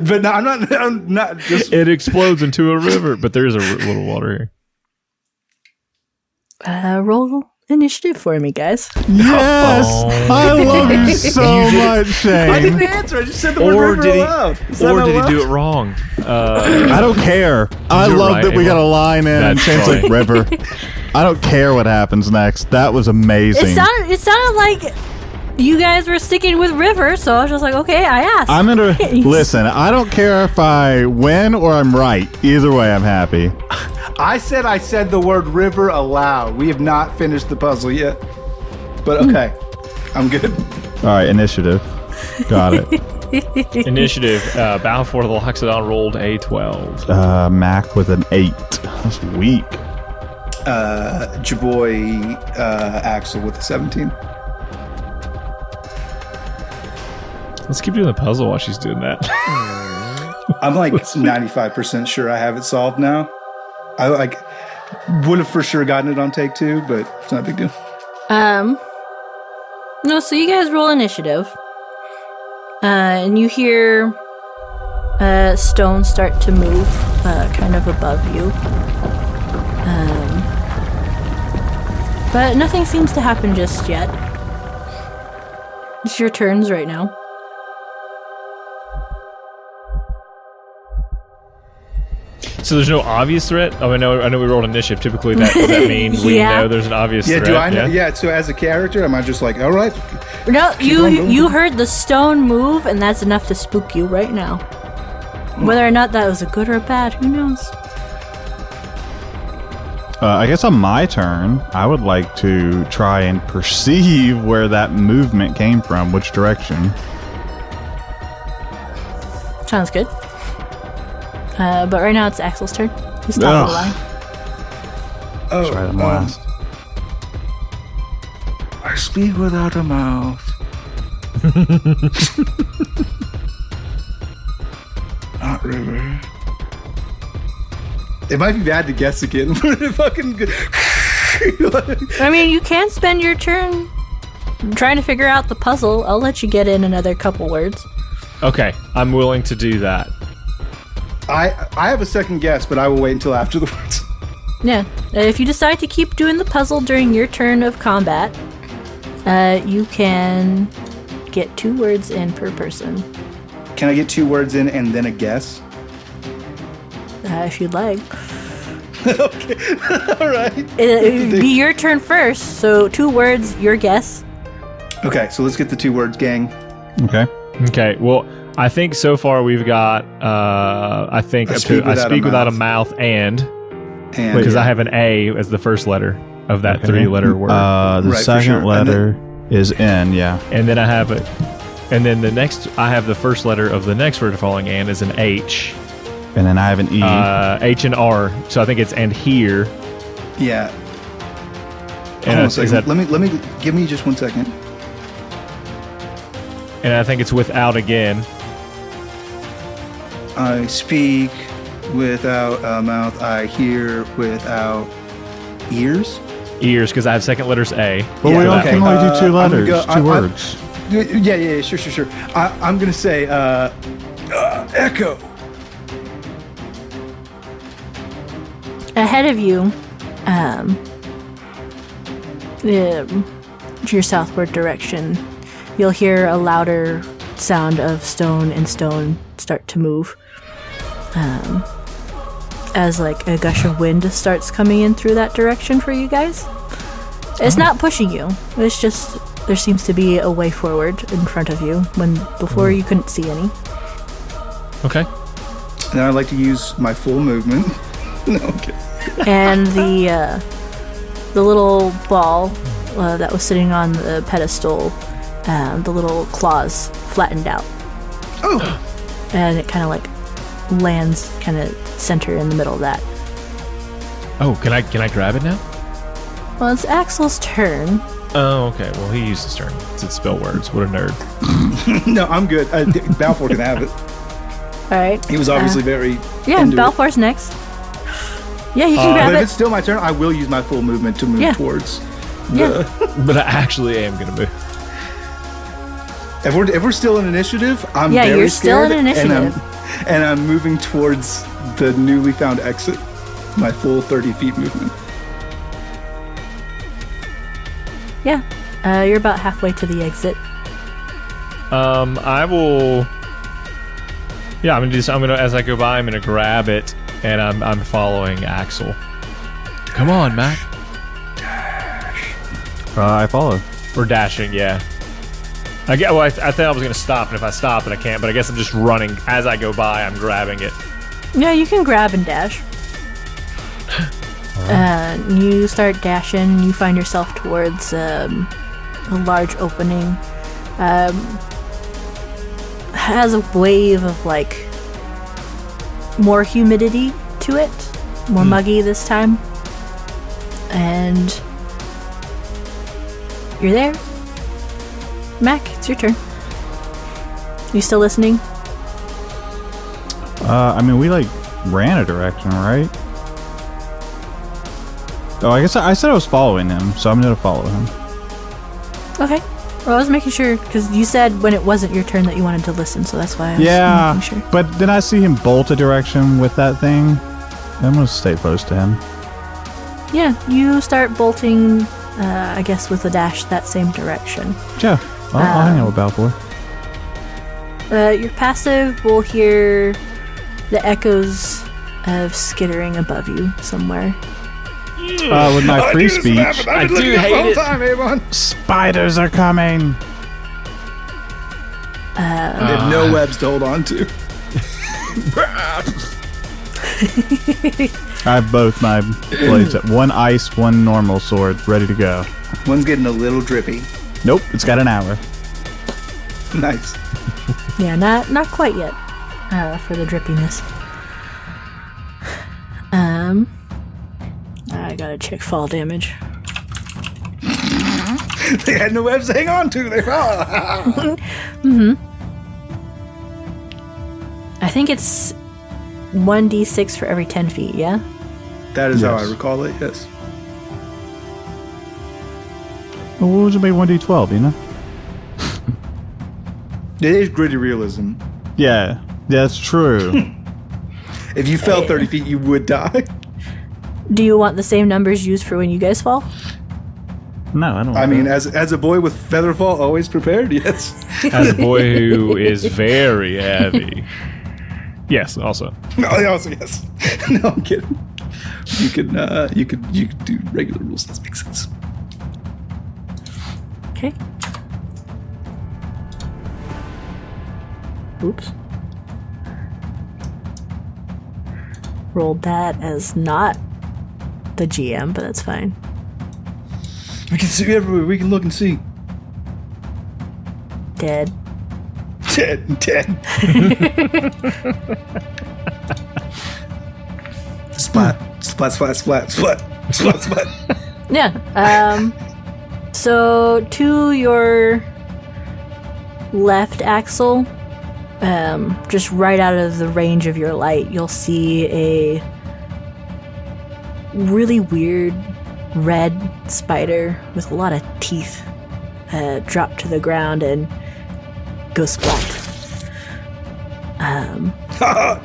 But no, I'm not just. It explodes into a river, but there is a little water here. Roll initiative for me, guys. Yes! I love you so much, Shane. I didn't answer. I just said the word river aloud. Or did he do it wrong? I don't care. I love right, that we got a line in and That's Shane's like, funny. river. I don't care what happens next. That was amazing. It sounded like you guys were sticking with river, so I was just like, okay, I asked. I'm gonna listen. I don't care if I win or I'm right. Either way, I'm happy. I said the word river aloud. We have not finished the puzzle yet. But okay. I'm good. All right, initiative. Got it. Initiative. Balfour the Loxodon rolled a 12. Mac with an 8. That's weak. Jaboy Axel with a 17. Let's keep doing the puzzle while she's doing that. I'm like 95% sure I have it solved now. I would have for sure gotten it on take 2, but it's not a big deal. No, so you guys roll initiative. And you hear stone start to move kind of above you. But nothing seems to happen just yet. It's your turns right now. So there's no obvious threat? Oh, I know we rolled initiative. Typically, does that mean we Yeah. know there's an obvious Yeah, threat? do I know? Yeah, so as a character, am I just like, all right? No, Keep on going. you heard the stone move, and that's enough to spook you right now. Whether or not that was a good or a bad, who knows? I guess on my turn, I would like to try and perceive where that movement came from, which direction. Sounds good. But right now it's Axel's turn. He's top of the line. That's right, I'm last. I speak without a mouth. Not river. It might be bad to guess again. Fucking. I mean, you can spend your turn trying to figure out the puzzle. I'll let you get in another couple words. Okay, I'm willing to do that. I have a second guess, but I will wait until after the words. Yeah. If you decide to keep doing the puzzle during your turn of combat, you can get 2 words in per person. Can I get 2 words in and then a guess? If you'd like. Okay. All right. It would be your turn first, so 2 words, your guess. Okay, so let's get the 2 words, gang. Okay. Okay, well, I think so far we've got, I think, I up speak to I without speak a without a mouth. mouth and, And because I have an A as the first letter of that 3-letter word. The Right, for second sure. letter is N, yeah. And then I have it, and then I have the first letter of the next word following and is an H. And then I have an E. H and R, so I think it's and here. Yeah. And Hold on a is second. that, Let me give me just 1 second. and I think it's without again. I speak without a mouth. I hear without ears. Ears, because I have second letters A. But Yeah, we okay. can only do 2 I'm gonna letters, go- 2 words. Yeah, sure. I'm gonna say echo. Ahead of you, to your southward direction, you'll hear a louder sound of stone and stone start to move. As like a gush of wind starts coming in through that direction for you guys. It's not pushing you. It's just there seems to be a way forward in front of you when before you couldn't see any. Okay. Then I'd like to use my full movement. No, okay. And the little ball that was sitting on the pedestal, the little claws flattened out. Oh. And it kind of like lands kind of center in the middle of that. Oh, can I grab it now? Well, it's Axel's turn. Oh, okay. Well, he used his turn to spell words. What a nerd. No, I'm good. Balfour can have it. All right. He was obviously very. Yeah, into it. Balfour's next. Yeah, you can grab But if it. it's still my turn, I will use my full movement to move Yeah. towards. Yeah. But I actually am going to move. If we're still in initiative, I'm Yeah, very you're still scared, in initiative. and I'm moving towards the newly found exit. My full 30 feet movement. Yeah. You're about halfway to the exit. I will. Yeah, I'm gonna as I go by, I'm gonna grab it, and I'm following Axel. Come on, Mac. I follow. We're dashing, yeah. I thought I was gonna stop, and if I stop it, I can't. But I guess I'm just running as I go by. I'm grabbing it. Yeah, you can grab and dash. You start dashing. You find yourself towards a large opening. Has a wave of like more humidity to it, more muggy this time, and you're there. Mac, it's your turn. You still listening? I mean, we like ran a direction, right? Oh, I guess I said I was following him, so I'm gonna follow him. Okay. Well, I was making sure because you said when it wasn't your turn that you wanted to listen, so that's why I was making sure. But then I see him bolt a direction with that thing. I'm gonna stay close to him. Yeah, you start bolting, I guess, with a dash that same direction. Yeah, I'll hang out with Balfour. Your passive will hear the echoes of skittering above you somewhere. With my free speech, I do hate it. Spiders are coming. They have no webs to hold on to. I have both my blades. One ice, one normal sword, ready to go. One's getting a little drippy. Nope, it's got an hour. Nice. Yeah, not quite yet for the drippiness. I gotta check fall damage. They had no webs to hang on to. They fell. I think it's 1d6 for every 10 feet, yeah? That is how I recall it, yes. Well, what would it be 1d12, you know? It is gritty realism. Yeah, that's true. If you fell 30 feet, you would die. Do you want the same numbers used for when you guys fall? No, I don't. I mean, as a boy with featherfall always prepared, yes. As a boy who is very heavy. Yes, also. No, also yes. No, I'm kidding. You could do regular rules. That makes sense. Okay. Oops. Rolled that as not the GM, but that's fine. We can see everywhere. We can look and see. Dead. Dead. Splat. Yeah. So to your left, Axel, just right out of the range of your light, you'll see a really weird red spider with a lot of teeth drop to the ground and go splat.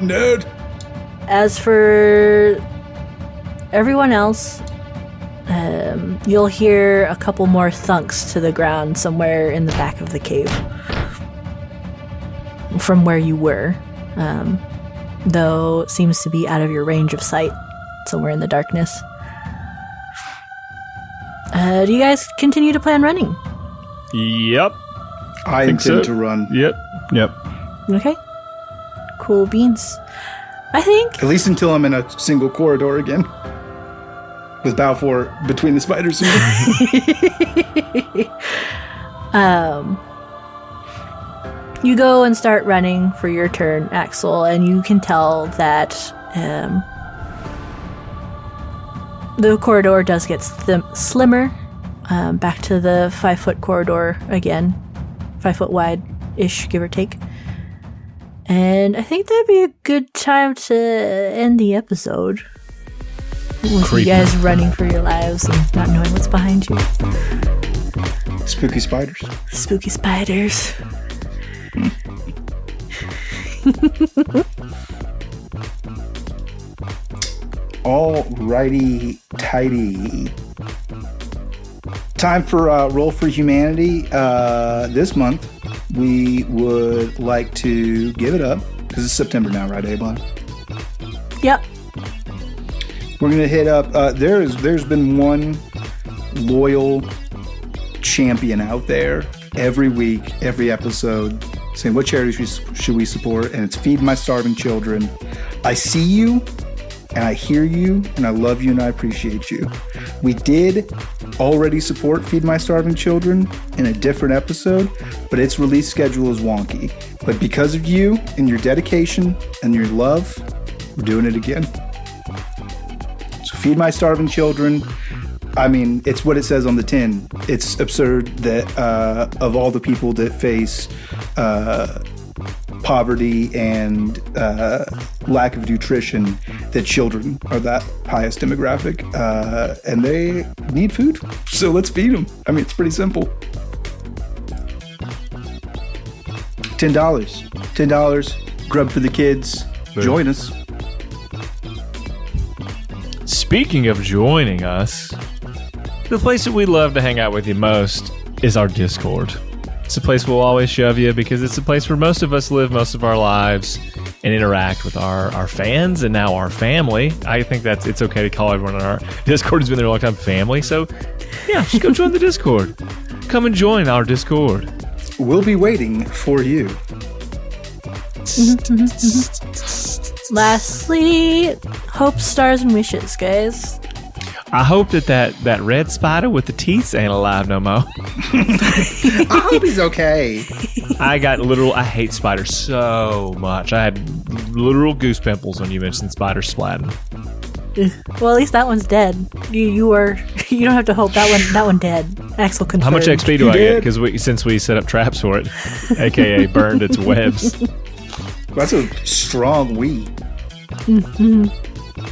Nerd. As for everyone else, you'll hear a couple more thunks to the ground somewhere in the back of the cave from where you were, though it seems to be out of your range of sight somewhere in the darkness. Do you guys continue to plan running? Yep. I intend to run. Yep. Okay. Cool beans. I think At least until I'm in a single corridor again. With Balfour between the spiders and me. You go and start running for your turn, Axel, and you can tell that the corridor does get slimmer, back to the 5-foot corridor again, 5 foot wide-ish, give or take. And I think that'd be a good time to end the episode. With you guys running for your lives and not knowing what's behind you. Spooky spiders. Spooky spiders. Alrighty, tidy. Time for Roll for Humanity. This month, we would like to give it up because it's September now, right, Avon? Yep. We're gonna hit up. There's been one loyal champion out there every week, every episode, saying what charities should we support, and it's Feed My Starving Children. I see you, and I hear you, and I love you, and I appreciate you. We did already support Feed My Starving Children in a different episode, but its release schedule is wonky. But because of you and your dedication and your love, we're doing it again. So Feed My Starving Children. I mean, it's what it says on the tin. It's absurd that of all the people that face poverty and lack of nutrition, that children are that highest demographic, and they need food. So let's feed them. I mean, it's pretty simple. $10. Grub for the kids. Join us. Speaking of joining us, the place that we love to hang out with you most is our Discord. It's a place we'll always shove you because it's a place where most of us live most of our lives and interact with our fans and now our family. I think it's okay to call everyone on our Discord who's been there a long time family. So yeah, just go join the Discord. Come and join our Discord. We'll be waiting for you. Lastly, hopes, stars, and wishes, guys. I hope that red spider with the teeth ain't alive no more. I hope he's okay. I hate spiders so much. I had literal goose pimples when you mentioned spider splatting. Well, at least that one's dead. You don't have to hope that one dead. Axel confirmed. How much XP do I get? Because since we set up traps for it, aka burned its webs. That's a strong we. Mm-hmm.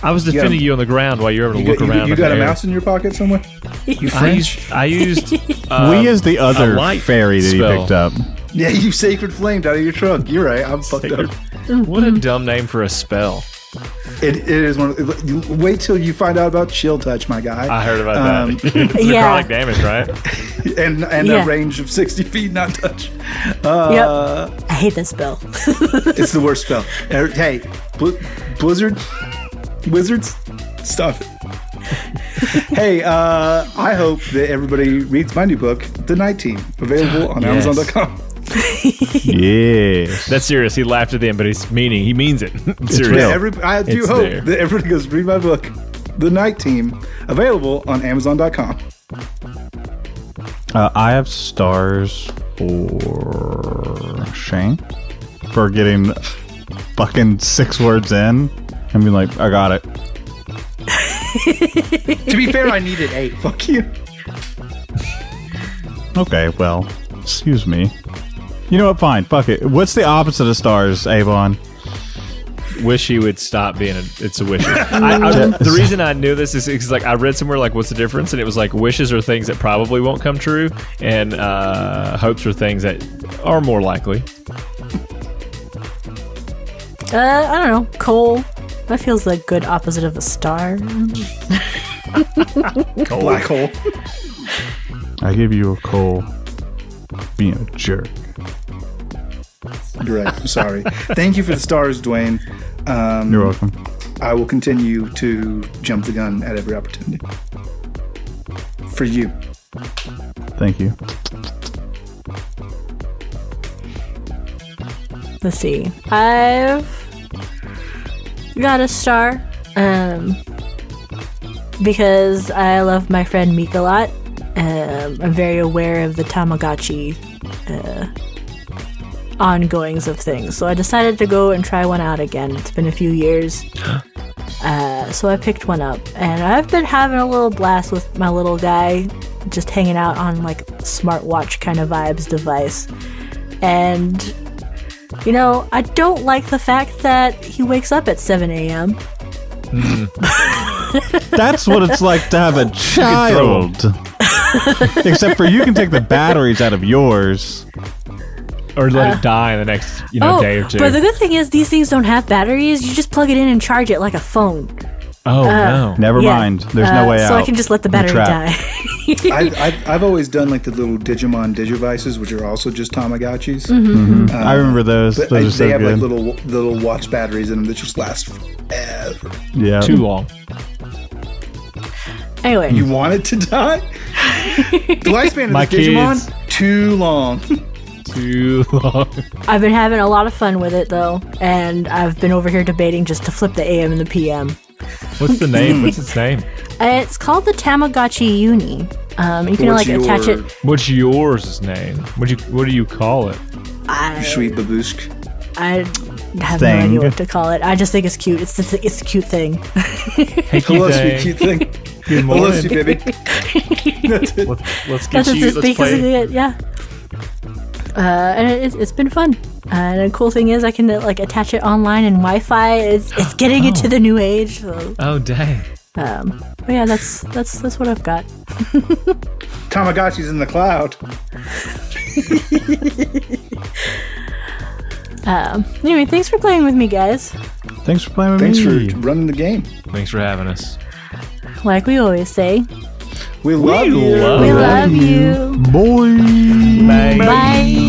I was defending you on the ground while you were able to look around. You got a mouse in your pocket somewhere? You French? I used we is the other fairy that spell. he picked up. Yeah, you sacred flamed out of your trunk. You're right. I'm fucked up. What a dumb name for a spell. It is one. Wait till you find out about Chill Touch, my guy. I heard about that. It's necrotic damage, right? and a range of 60 feet, not touch. Yep. I hate that spell. It's the worst spell. Hey, Blizzard, Wizards, stop it. Hey, I hope that everybody reads my new book, The Night Team, available on Amazon.com. Yes. That's serious. He laughed at the end, but he means it. Serious. I do hope that everybody goes read my book, The Night Team, available on Amazon.com. I have stars for Shane for getting fucking 6 words in and being like, I got it. To be fair, I needed 8. Fuck you. Okay, well, excuse me. You know what? Fine. Fuck it. What's the opposite of stars, Avon? Wish he would stop being it's a wish. The reason I knew this is because I read somewhere what's the difference, and it was wishes are things that probably won't come true, and hopes are things that are more likely. I don't know. Coal. That feels like good opposite of a star. Black hole. I give you a coal. Being a jerk. You're right. I'm sorry. Thank you for the stars, Dwayne. You're welcome. I will continue to jump the gun at every opportunity. For you. Thank you. Let's see. I've got a star because I love my friend Meek a lot. I'm very aware of the Tamagotchi ongoings of things, so I decided to go and try one out again. It's been a few years, so I picked one up, and I've been having a little blast with my little guy, just hanging out on smartwatch kind of vibes device. And I don't like the fact that he wakes up at 7 a.m. That's what it's like to have a child. Except for you can take the batteries out of yours. Or let it die in the next day or two. But the good thing is these things don't have batteries. You just plug it in and charge it like a phone. Oh, no. Never mind. There's no way out. So I can just let the battery die. I've always done like the little Digimon Digivices, which are also just Tamagotchis. I remember those. Those are so they have good. like little watch batteries in them that just last forever. Yeah. Too long. Anyway. You want it to die? The lifespan of My this Digimon? kids. Too long. Too long. I've been having a lot of fun with it, though. And I've been over here debating just to flip the AM and the PM. What's the name? What's its name? It's called the Tamagotchi Uni. You can attach it. What's yours name? What do you call it? Sweet baboosk. I have no idea what to call it. I just think it's cute. It's a cute thing. Hey, Hello, sweet cute thing. Good morning. Hello, sweet baby. Let's get That's you. Let's play. it. Yeah. And it's been fun. And the cool thing is I can attach it online and Wi-Fi. It's getting it to the new age. So. Oh dang. But yeah, that's what I've got. Tamagotchi's in the cloud. Anyway, thanks for playing with me, guys. Thanks for playing with Thanks me. for running the game. Thanks for having us. Like we always say, We love you. we love you. Boy. Bye. Bye.